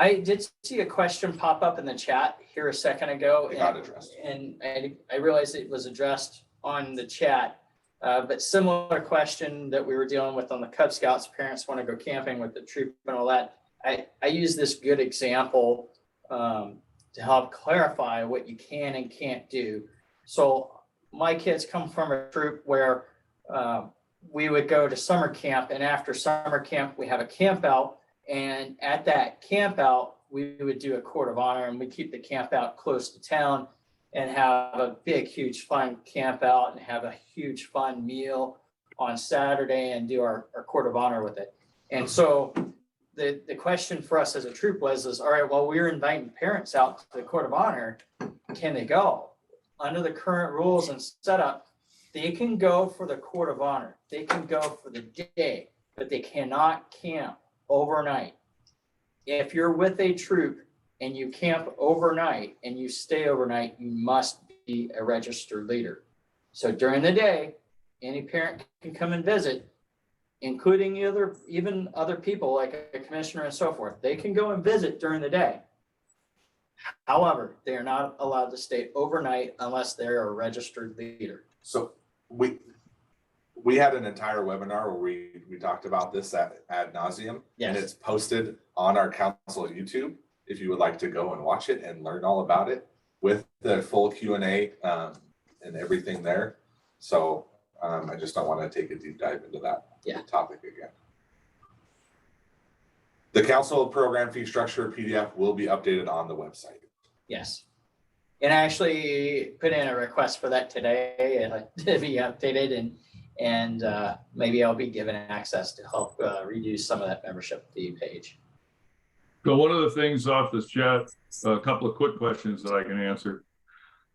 S1: I did see a question pop up in the chat here a second ago.
S2: It got addressed.
S1: And I realized it was addressed on the chat. But similar question that we were dealing with on the Cub Scouts, parents want to go camping with the troop and all that. I use this good example to help clarify what you can and can't do. So my kids come from a troop where we would go to summer camp, and after summer camp, we have a camp out. And at that camp out, we would do a court of honor and we keep the camp out close to town and have a big, huge fun camp out and have a huge fun meal on Saturday and do our court of honor with it. And so the question for us as a troop was, all right, well, we're inviting parents out to the court of honor. Can they go? Under the current rules and setup, they can go for the court of honor. They can go for the day, but they cannot camp overnight. If you're with a troop and you camp overnight and you stay overnight, you must be a registered leader. So during the day, any parent can come and visit, including even other people like a commissioner and so forth. They can go and visit during the day. However, they are not allowed to stay overnight unless they're a registered leader.
S2: So we had an entire webinar where we talked about this ad nauseum,
S1: Yes.
S2: and it's posted on our council YouTube. If you would like to go and watch it and learn all about it with the full Q&A and everything there. So I just don't want to take a deep dive into that topic again. The council program fee structure PDF will be updated on the website.
S1: Yes. And I actually put in a request for that today to be updated, and maybe I'll be given access to help reduce some of that membership fee page.
S3: So one of the things off this chat, a couple of quick questions that I can answer.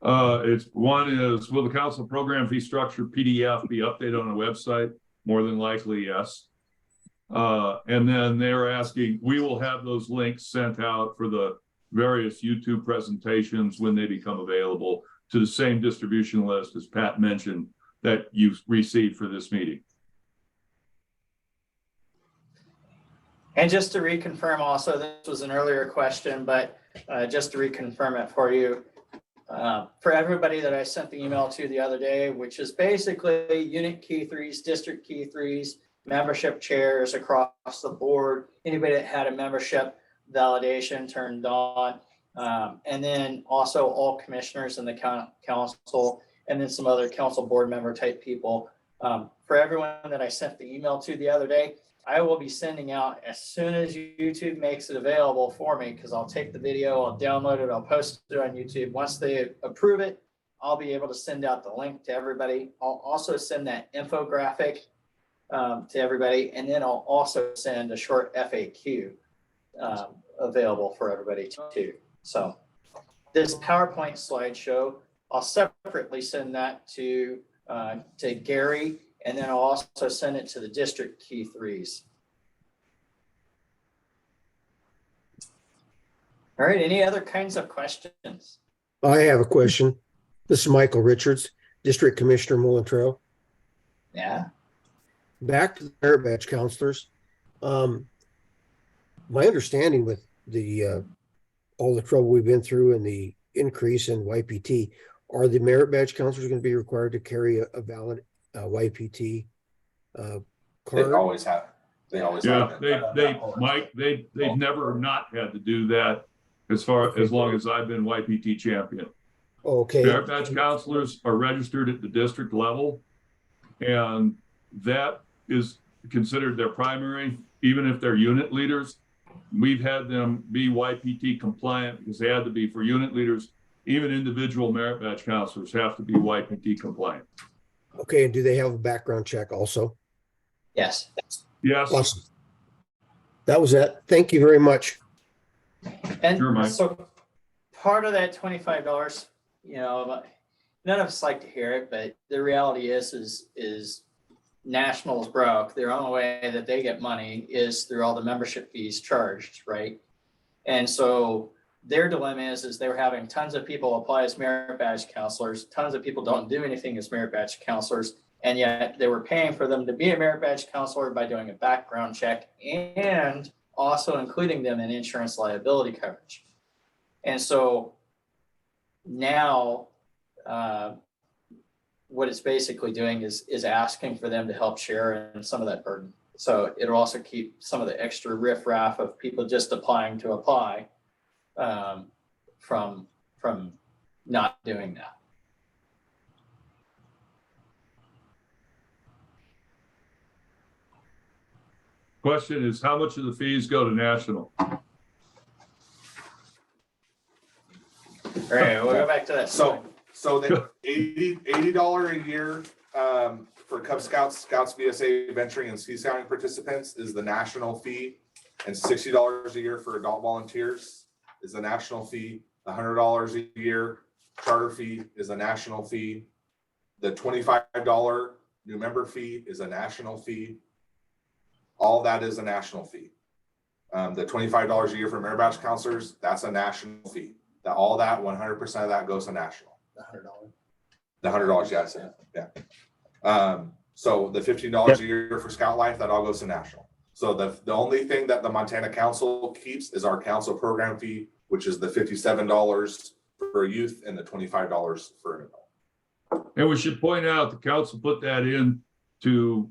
S3: One is, will the council program fee structure PDF be updated on the website? More than likely, yes. And then they're asking, we will have those links sent out for the various YouTube presentations when they become available to the same distribution list as Pat mentioned that you received for this meeting.
S1: And just to reconfirm also, this was an earlier question, but just to reconfirm it for you, for everybody that I sent the email to the other day, which is basically unit key threes, district key threes, membership chairs across the board, anybody that had a membership validation turned on, and then also all commissioners in the council, and then some other council board member type people. For everyone that I sent the email to the other day, I will be sending out as soon as YouTube makes it available for me, because I'll take the video, I'll download it, I'll post it on YouTube. Once they approve it, I'll be able to send out the link to everybody. I'll also send that infographic to everybody, and then I'll also send a short FAQ available for everybody too. So this PowerPoint slideshow, I'll separately send that to Gary, and then I'll also send it to the district key threes. All right, any other kinds of questions?
S6: I have a question. This is Michael Richards, District Commissioner, Mullen Trail.
S1: Yeah.
S6: Back to the merit badge counselors. My understanding with the all the trouble we've been through and the increase in YPT, are the merit badge counselors going to be required to carry a valid YPT
S2: They
S6: card?
S2: always have. They always
S3: Yeah,
S2: have.
S3: Mike, they've never not had to do that as long as I've been YPT champion.
S6: Okay.
S3: Merit badge counselors are registered at the district level, and that is considered their primary, even if they're unit leaders. We've had them be YPT compliant because they had to be for unit leaders. Even individual merit badge counselors have to be YPT compliant.
S6: Okay, and do they have a background check also?
S1: Yes.
S3: Yes.
S6: Awesome. That was it. Thank you very much.
S1: And
S3: Sure, Mike.
S1: so part of that $25, none of us like to hear it, but the reality is Nationals broke. The only way that they get money is through all the membership fees charged, right? And so their dilemma is they're having tons of people apply as merit badge counselors. Tons of people don't do anything as merit badge counselors. And yet they were paying for them to be a merit badge counselor by doing a background check and also including them in insurance liability coverage. And so now what it's basically doing is asking for them to help share in some of that burden. So it'll also keep some of the extra riffraff of people just applying to apply from not doing that.
S3: Question is, how much of the fees go to national?
S1: All right, we'll go back to that.
S2: So the $80 a year for Cub Scouts, Scouts VSA venturing and Sea Scouting participants is the national fee. And $60 a year for adult volunteers is the national fee. The $100 a year charter fee is a national fee. The $25 new member fee is a national fee. All that is a national fee. The $25 a year for merit badge counselors, that's a national fee. That all that 100% of that goes to national.
S1: $100.
S2: The $100, yeah, I said, yeah. So the $15 a year for Scout Life, that all goes to national. So the only thing that the Montana Council keeps is our council program fee, which is the $57 for a youth and the $25 for an adult.
S3: And we should point out, the council put that in to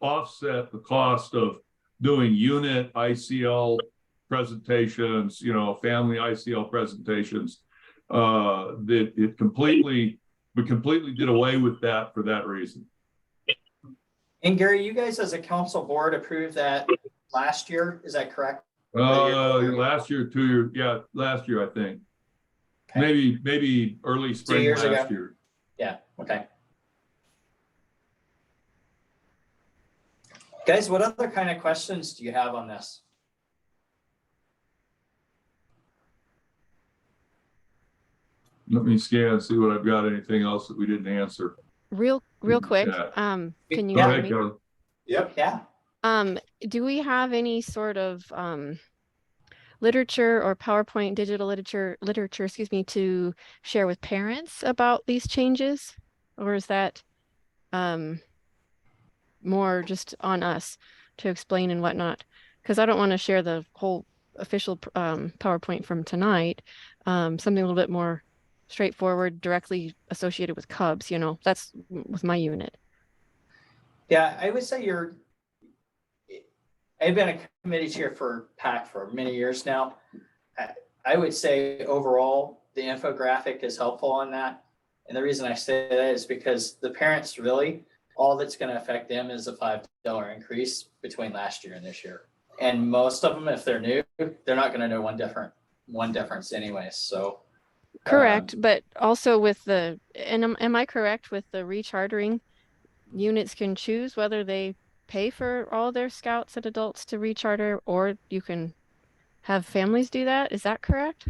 S3: offset the cost of doing unit ICL presentations, you know, family ICL presentations. That we completely did away with that for that reason.
S1: And Gary, you guys as a council board approved that last year, is that correct?
S3: Last year, 2 years, yeah, last year, I think.
S1: Okay.
S3: Maybe early spring
S1: years
S3: last
S1: ago.
S3: year.
S1: Yeah, okay. Guys, what other kind of questions do you have on this?
S3: Let me scan, see what I've got, anything else that we didn't answer.
S7: Real quick,
S3: Yeah.
S7: can you
S3: Go
S7: hear
S3: ahead,
S7: me?
S3: Kelly.
S2: Yep.
S1: Yeah,
S7: Do we have any sort of literature or PowerPoint digital literature, excuse me, to share with parents about these changes? Or is that more just on us to explain and whatnot? Because I don't want to share the whole official PowerPoint from tonight. Something a little bit more straightforward, directly associated with Cubs, you know, that's with my unit.
S1: yeah, I would say I've been a committee chair for PAC for many years now. I would say overall, the infographic is helpful on that. And the reason I say that is because the parents really, all that's going to affect them is a $5 increase between last year and this year. And most of them, if they're new, they're not going to know one difference anyways. So.
S7: Correct, but also with the, and am I correct with the rechartering? Units can choose whether they pay for all their scouts and adults to recharter, or you can have families do that. Is that correct?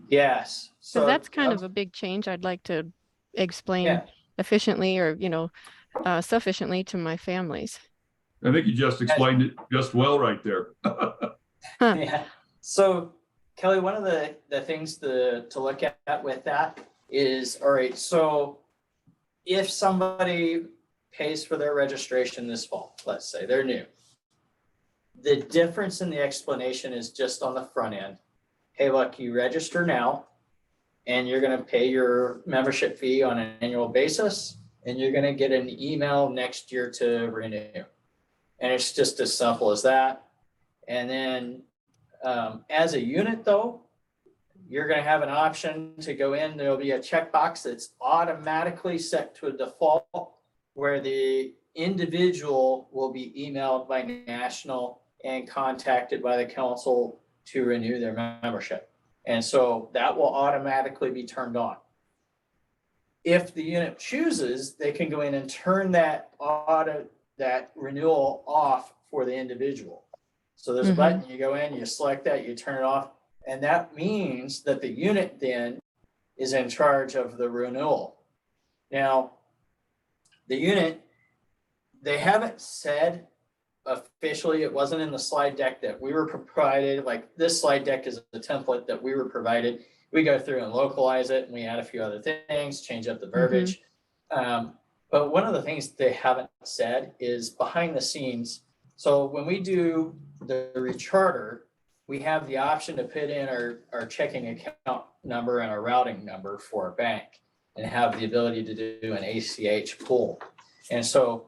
S1: Yes.
S7: So that's kind of a big change. I'd like to explain efficiently, or, you know, sufficiently to my families.
S3: I think you just explained it just well right there.
S1: Yeah. So Kelly, one of the things to look at with that is, all right, so if somebody pays for their registration this fall, let's say they're new, the difference in the explanation is just on the front end. Hey, look, you register now and you're going to pay your membership fee on an annual basis, and you're going to get an email next year to renew. And it's just as simple as that. And then as a unit though, you're going to have an option to go in. There'll be a checkbox that's automatically set to a default where the individual will be emailed by National and contacted by the council to renew their membership. And so that will automatically be turned on. If the unit chooses, they can go in and turn that renewal off for the individual. So there's a button, you go in, you select that, you turn it off, and that means that the unit then is in charge of the renewal. Now, the unit, they haven't said officially, it wasn't in the slide deck that we were provided, like this slide deck is a template that we were provided. We go through and localize it, and we add a few other things, change up the verbiage. But one of the things they haven't said is behind the scenes. So when we do the recharter, we have the option to put in our checking account number and our routing number for a bank, and have the ability to do an ACH pull. And so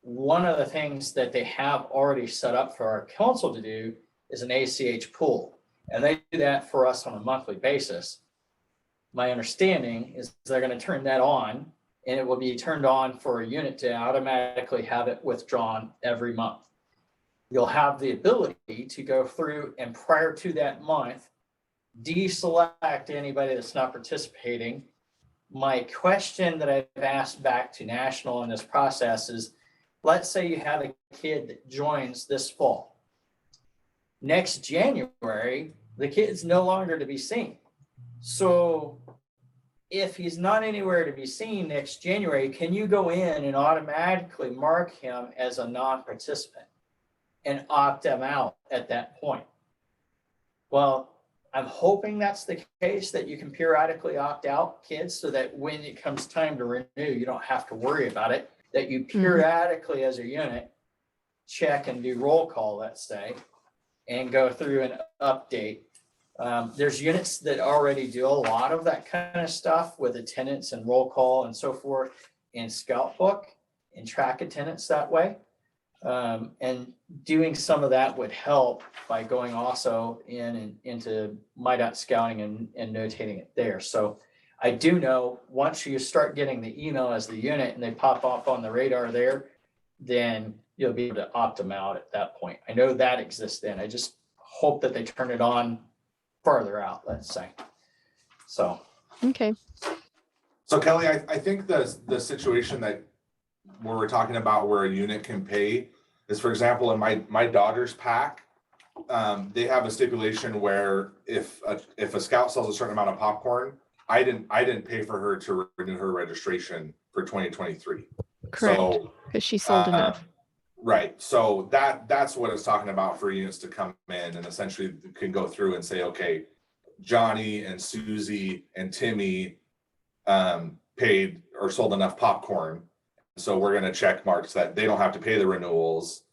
S1: one of the things that they have already set up for our council to do is an ACH pull. And they do that for us on a monthly basis. My understanding is they're going to turn that on, and it will be turned on for a unit to automatically have it withdrawn every month. You'll have the ability to go through and prior to that month, deselect anybody that's not participating. My question that I've asked back to National in this process is, let's say you have a kid that joins this fall. Next January, the kid's no longer to be seen. So if he's not anywhere to be seen next January, can you go in and automatically mark him as a non-participant and opt him out at that point? Well, I'm hoping that's the case, that you can periodically opt out kids so that when it comes time to renew, you don't have to worry about it, that you periodically as a unit check and do roll call, let's say, and go through and update. There's units that already do a lot of that kind of stuff with attendance and roll call and so forth in Scout Book and track attendance that way. And doing some of that would help by going also in and into My.Scouting and notating it there. So I do know once you start getting the email as the unit and they pop up on the radar there, then you'll be able to opt them out at that point. I know that exists then. I just hope that they turn it on farther out, let's say. So.
S7: Okay.
S2: So Kelly, I think the situation that where we're talking about where a unit can pay is, for example, in my daughter's pack, they have a stipulation where if a scout sells a certain amount of popcorn, I didn't pay for her to renew her registration for 2023.
S7: Correct.
S2: So,
S7: Because she sold enough.
S2: Right. So that's what it's talking about for units to come in and essentially can go through and say, okay, Johnny and Susie and Timmy paid or sold enough popcorn. So we're going to check marks that they don't have to pay the renewals,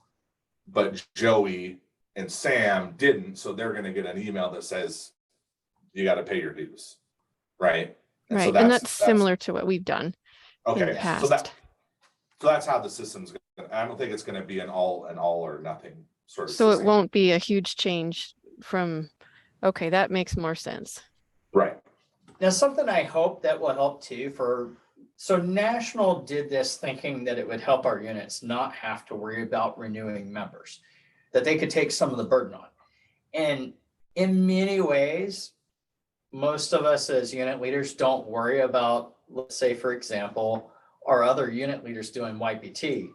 S2: but Joey and Sam didn't. So they're going to get an email that says, you got to pay your dues. Right.
S7: Right.
S2: So
S7: And that's similar to what we've done in the
S2: okay.
S7: past.
S2: So that's how the system's going. I don't think it's going to be an all or nothing sort of.
S7: So it
S2: system.
S7: won't be a huge change from, okay, that makes more sense.
S2: Right.
S1: Now, something I hope that will help too so National did this thinking that it would help our units not have to worry about renewing members, that they could take some of the burden on. And in many ways, most of us as unit leaders don't worry about, let's say, for example, our other unit leaders doing YPT.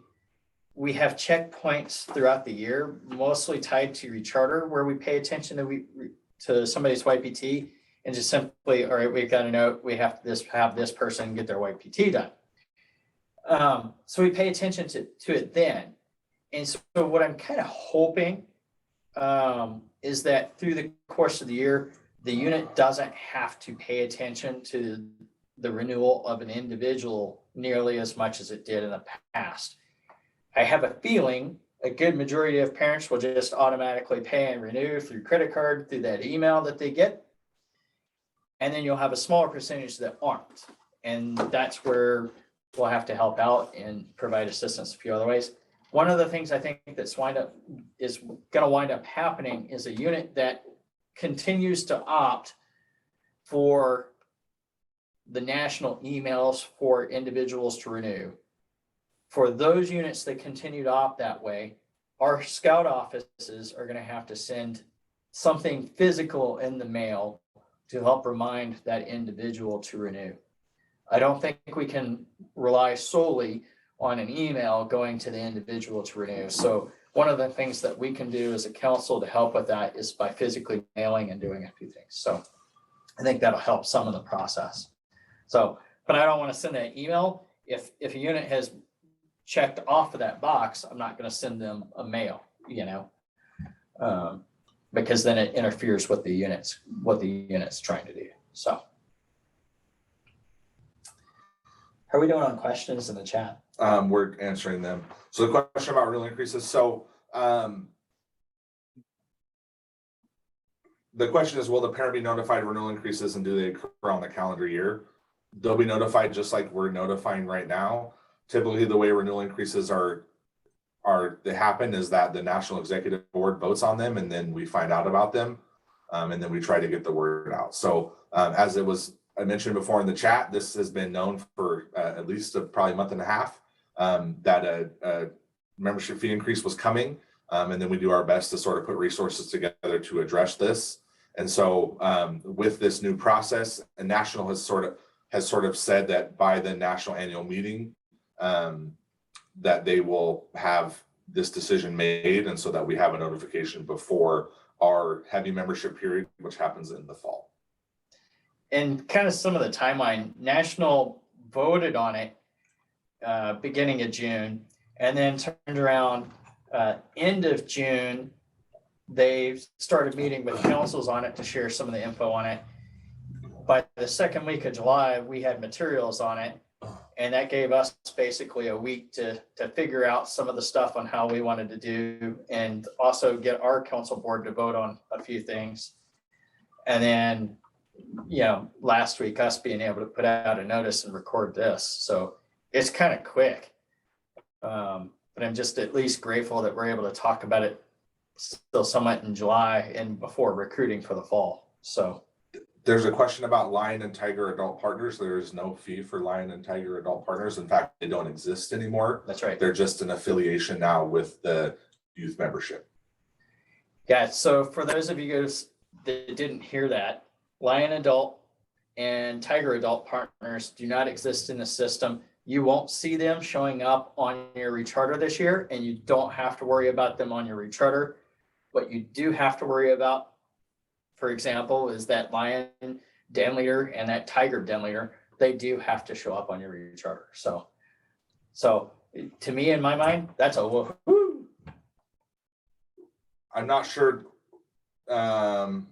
S1: We have checkpoints throughout the year, mostly tied to recharter, where we pay attention to somebody's YPT and just simply, all right, we've got to know we have to have this person get their YPT done. So we pay attention to it then. And so what I'm kind of hoping is that through the course of the year, the unit doesn't have to pay attention to the renewal of an individual nearly as much as it did in the past. I have a feeling a good majority of parents will just automatically pay and renew through credit card, through that email that they get. And then you'll have a smaller percentage that aren't. And that's where we'll have to help out and provide assistance a few other ways. One of the things I think that's going to wind up happening is a unit that continues to opt for the National emails for individuals to renew. For those units that continue to opt that way, our scout offices are going to have to send something physical in the mail to help remind that individual to renew. I don't think we can rely solely on an email going to the individual to renew. So one of the things that we can do as a council to help with that is by physically mailing and doing a few things. So I think that'll help some of the process. So, but I don't want to send an email. If a unit has checked off of that box, I'm not going to send them a mail, because then it interferes with what the unit's trying to do. So how are we doing on questions in the chat?
S2: We're answering them. So the question about renewal increases. So the question is, will the parent be notified of renewal increases and do they occur on the calendar year? They'll be notified just like we're notifying right now. Typically, the way renewal increases they happen is that the National Executive Board votes on them, and then we find out about them, and then we try to get the word out. So, as I mentioned before in the chat, this has been known for at least probably a month and a half that a membership fee increase was coming, and then we do our best to sort of put resources together to address this. And so with this new process, and National has sort of said that by the national annual meeting, that they will have this decision made, and so that we have a notification before our heavy membership period, which happens in the fall.
S1: And kind of some of the timeline, National voted on it beginning of June, and then turned around end of June. They started meeting with councils on it to share some of the info on it. By the second week of July, we had materials on it, and that gave us basically a week to figure out some of the stuff on how we wanted to do, and also get our council board to vote on a few things. And then, last week, us being able to put out a notice and record this. So it's kind of quick. But I'm just at least grateful that we're able to talk about it still somewhat in July and before recruiting for the fall. So
S2: there's a question about Lion and Tiger Adult Partners. There is no fee for Lion and Tiger Adult Partners. In fact, they don't exist anymore.
S1: that's right.
S2: They're just an affiliation now with the youth membership.
S1: Yeah. So for those of you guys that didn't hear that, Lion Adult and Tiger Adult Partners do not exist in the system. You won't see them showing up on your recharter this year, and you don't have to worry about them on your recharter. What you do have to worry about, for example, is that Lion den leader and that Tiger den leader. They do have to show up on your recharter. So to me, in my mind, that's a woohoo.
S2: I'm not sure. There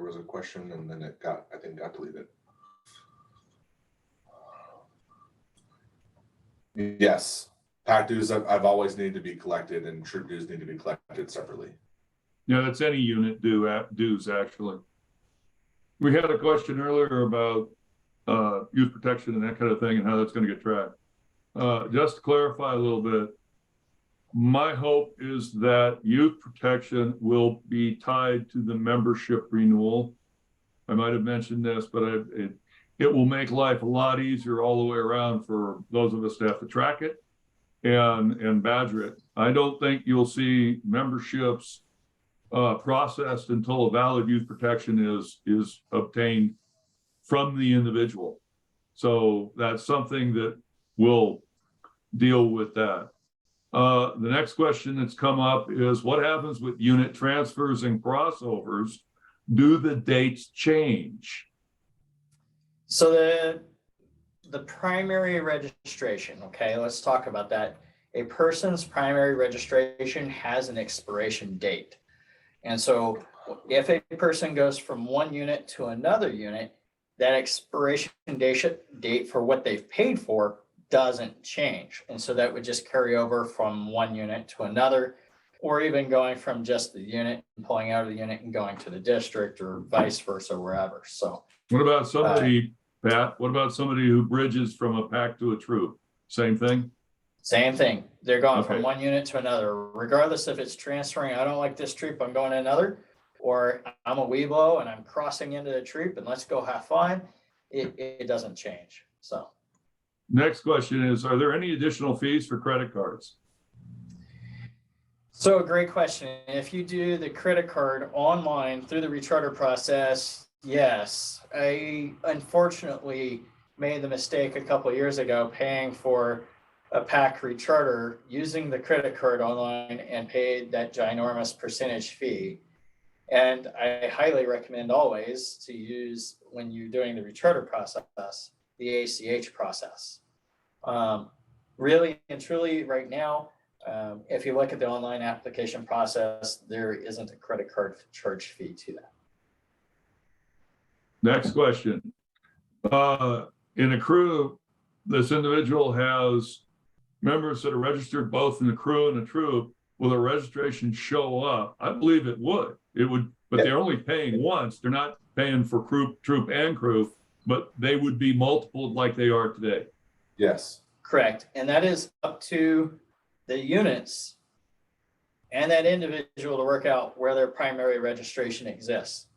S2: was a question and then it got deleted. Yes, PAC dues I've always needed to be collected, and troop dues need to be collected separately.
S3: Yeah, that's any unit dues, actually. We had a question earlier about youth protection and that kind of thing and how that's going to get tracked. Just to clarify a little bit, my hope is that youth protection will be tied to the membership renewal. I might have mentioned this, but it will make life a lot easier all the way around for those of us that have to track it and badger it. I don't think you'll see memberships processed until a valid youth protection is obtained from the individual. So that's something that will deal with that. The next question that's come up is, what happens with unit transfers and crossovers? Do the dates change?
S1: So the primary registration, okay, let's talk about that. A person's primary registration has an expiration date. And so if a person goes from one unit to another unit, that expiration date for what they've paid for doesn't change. And so that would just carry over from one unit to another, or even going from just the unit and pulling out of the unit and going to the district, or vice versa, wherever. So
S3: what about somebody, Pat, what about somebody who bridges from a PAC to a troop? Same thing?
S1: Same thing. They're going
S3: Okay.
S1: from one unit to another, regardless if it's transferring. I don't like this troop, I'm going to another, or I'm a Weeblo and I'm crossing into the troop and let's go have fun. It doesn't change. So
S3: Next question is, are there any additional fees for credit cards?
S1: So a great question. If you do the credit card online through the recharter process, yes. I unfortunately made the mistake a couple of years ago paying for a PAC recharter using the credit card online and paid that ginormous percentage fee. And I highly recommend always to use, when you're doing the recharter process, the ACH process. Really and truly right now, if you look at the online application process, there isn't a credit card charge fee to that.
S3: Next question. In a crew, this individual has members that are registered both in the crew and the troop. Will the registration show up? I believe it would. It would, but they're only paying once. They're not paying for troop and crew, but they would be multiple like they are today.
S2: Yes.
S1: Correct. And that is up to the units and that individual to work out where their primary registration exists.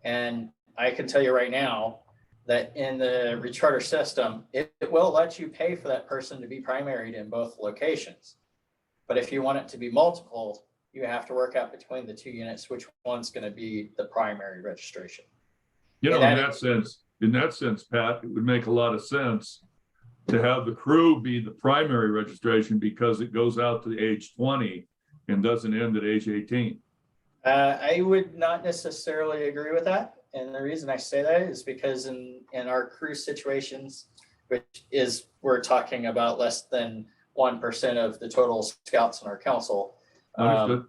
S1: And I can tell you right now that in the recharter system, it will let you pay for that person to be primaried in both locations. But if you want it to be multiple, you have to work out between the two units, which one's gonna be the primary registration.
S3: You know,
S1: And
S3: in that sense, Pat, it would make a lot of sense to have the crew be the primary registration because it goes out to age 20 and doesn't end at age 18.
S1: I would not necessarily agree with that. And the reason I say that is because in our crew situations, which is, we're talking about less than 1% of the total scouts in our council.
S3: Understood.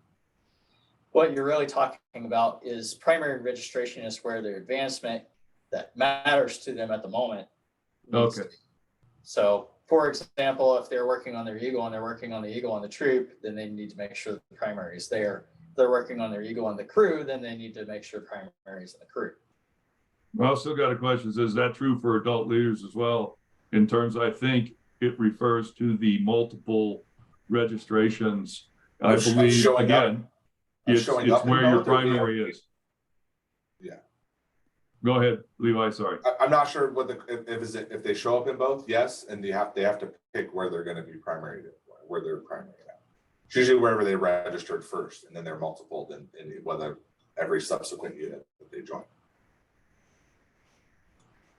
S1: What you're really talking about is primary registration is where the advancement that matters to them at the moment. needs to
S3: Okay.
S1: be. So for example, if they're working on their Eagle and they're working on the Eagle on the troop, then they need to make sure the primary is there. If they're working on their Eagle on the crew, then they need to make sure primary is in the crew.
S3: I also got a question. Is that true for adult leaders as well? In terms, I think it refers to the multiple registrations. I
S2: Of
S3: believe,
S2: showing up.
S3: again,
S2: Of
S3: it's
S2: showing up in
S3: where your
S2: both, or
S3: primary is.
S2: Yeah.
S3: Go ahead, Levi, sorry.
S2: I'm not sure what if they show up in both, yes, and they have to pick where they're gonna be primary, where they're primary at. It's usually wherever they registered first, and then they're multiple, then in whether every subsequent unit that they join.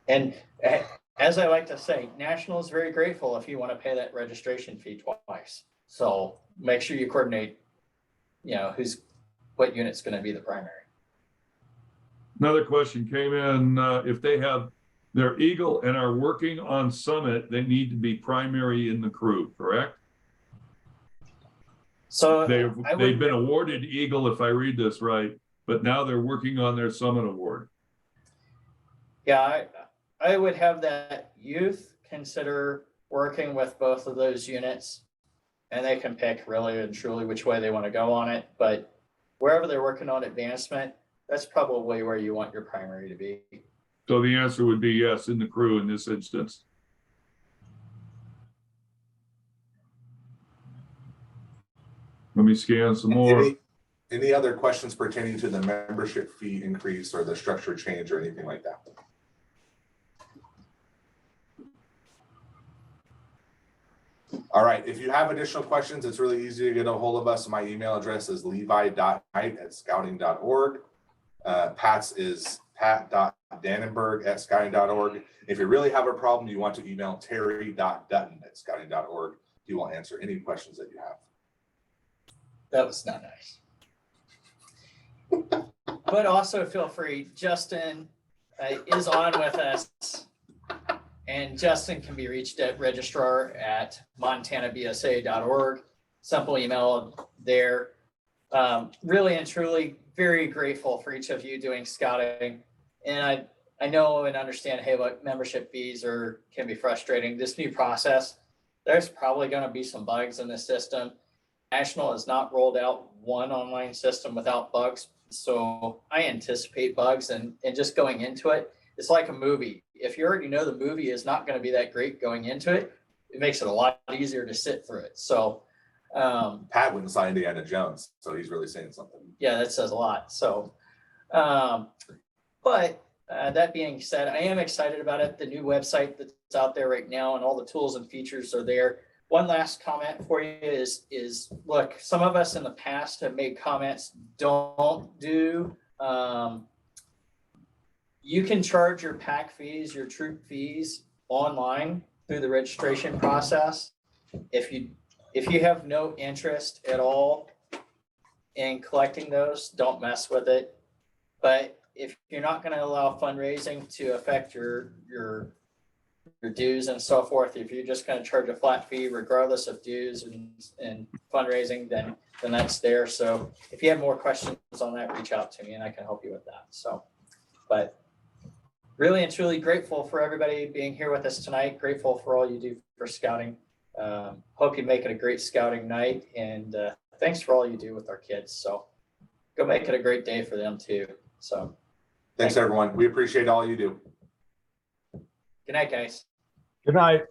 S1: And as I like to say, National is very grateful if you want to pay that registration fee twice. So make sure you coordinate, what unit's going to be the primary.
S3: Another question came in, if they have their Eagle and are working on Summit, they need to be primary in the crew, correct?
S1: So
S3: They've been awarded Eagle, if I read this right, but now they're working on their Summit Award.
S1: Yeah, I would have that youth consider working with both of those units, and they can pick really and truly which way they want to go on it. But wherever they're working on advancement, that's probably where you want your primary to be.
S3: So the answer would be yes, in the crew in this instance. Let me scan some more.
S2: Any other questions pertaining to the membership fee increase or the structure change or anything like that? All right, if you have additional questions, it's really easy to get a hold of us. My email address is levi.knight@scouting.org. Pat's is pat.dannenberg@scouting.org. If you really have a problem, you want to email terry.dutton@scouting.org. He will answer any questions that you have.
S1: That was not nice. But also feel free, Justin is on with us. And Justin can be reached at registrar@montanabsa.org. Simple email there. Really and truly very grateful for each of you doing scouting. And I know and understand, hey, what membership fees can be frustrating. This new process, there's probably going to be some bugs in the system. National has not rolled out one online system without bugs. So I anticipate bugs and just going into it. It's like a movie. If you already know the movie is not going to be that great going into it, it makes it a lot easier to sit through it. So
S2: Pat went and saw Indiana Jones, so he's really saying something.
S1: yeah, that says a lot. So, but that being said, I am excited about it. The new website that's out there right now and all the tools and features are there. One last comment for you is look, some of us in the past have made comments, don't do, you can charge your pack fees, your troop fees online through the registration process. If you have no interest at all in collecting those, don't mess with it. But if you're not going to allow fundraising to affect your dues and so forth, if you're just going to charge a flat fee regardless of dues and fundraising, then that's there. So if you have more questions on that, reach out to me and I can help you with that. So, but really and truly grateful for everybody being here with us tonight. Grateful for all you do for scouting. Hope you make it a great scouting night, and thanks for all you do with our kids. So go make it a great day for them too. So
S2: Thanks everyone. We appreciate all you do.
S1: good night, guys.
S8: Good night.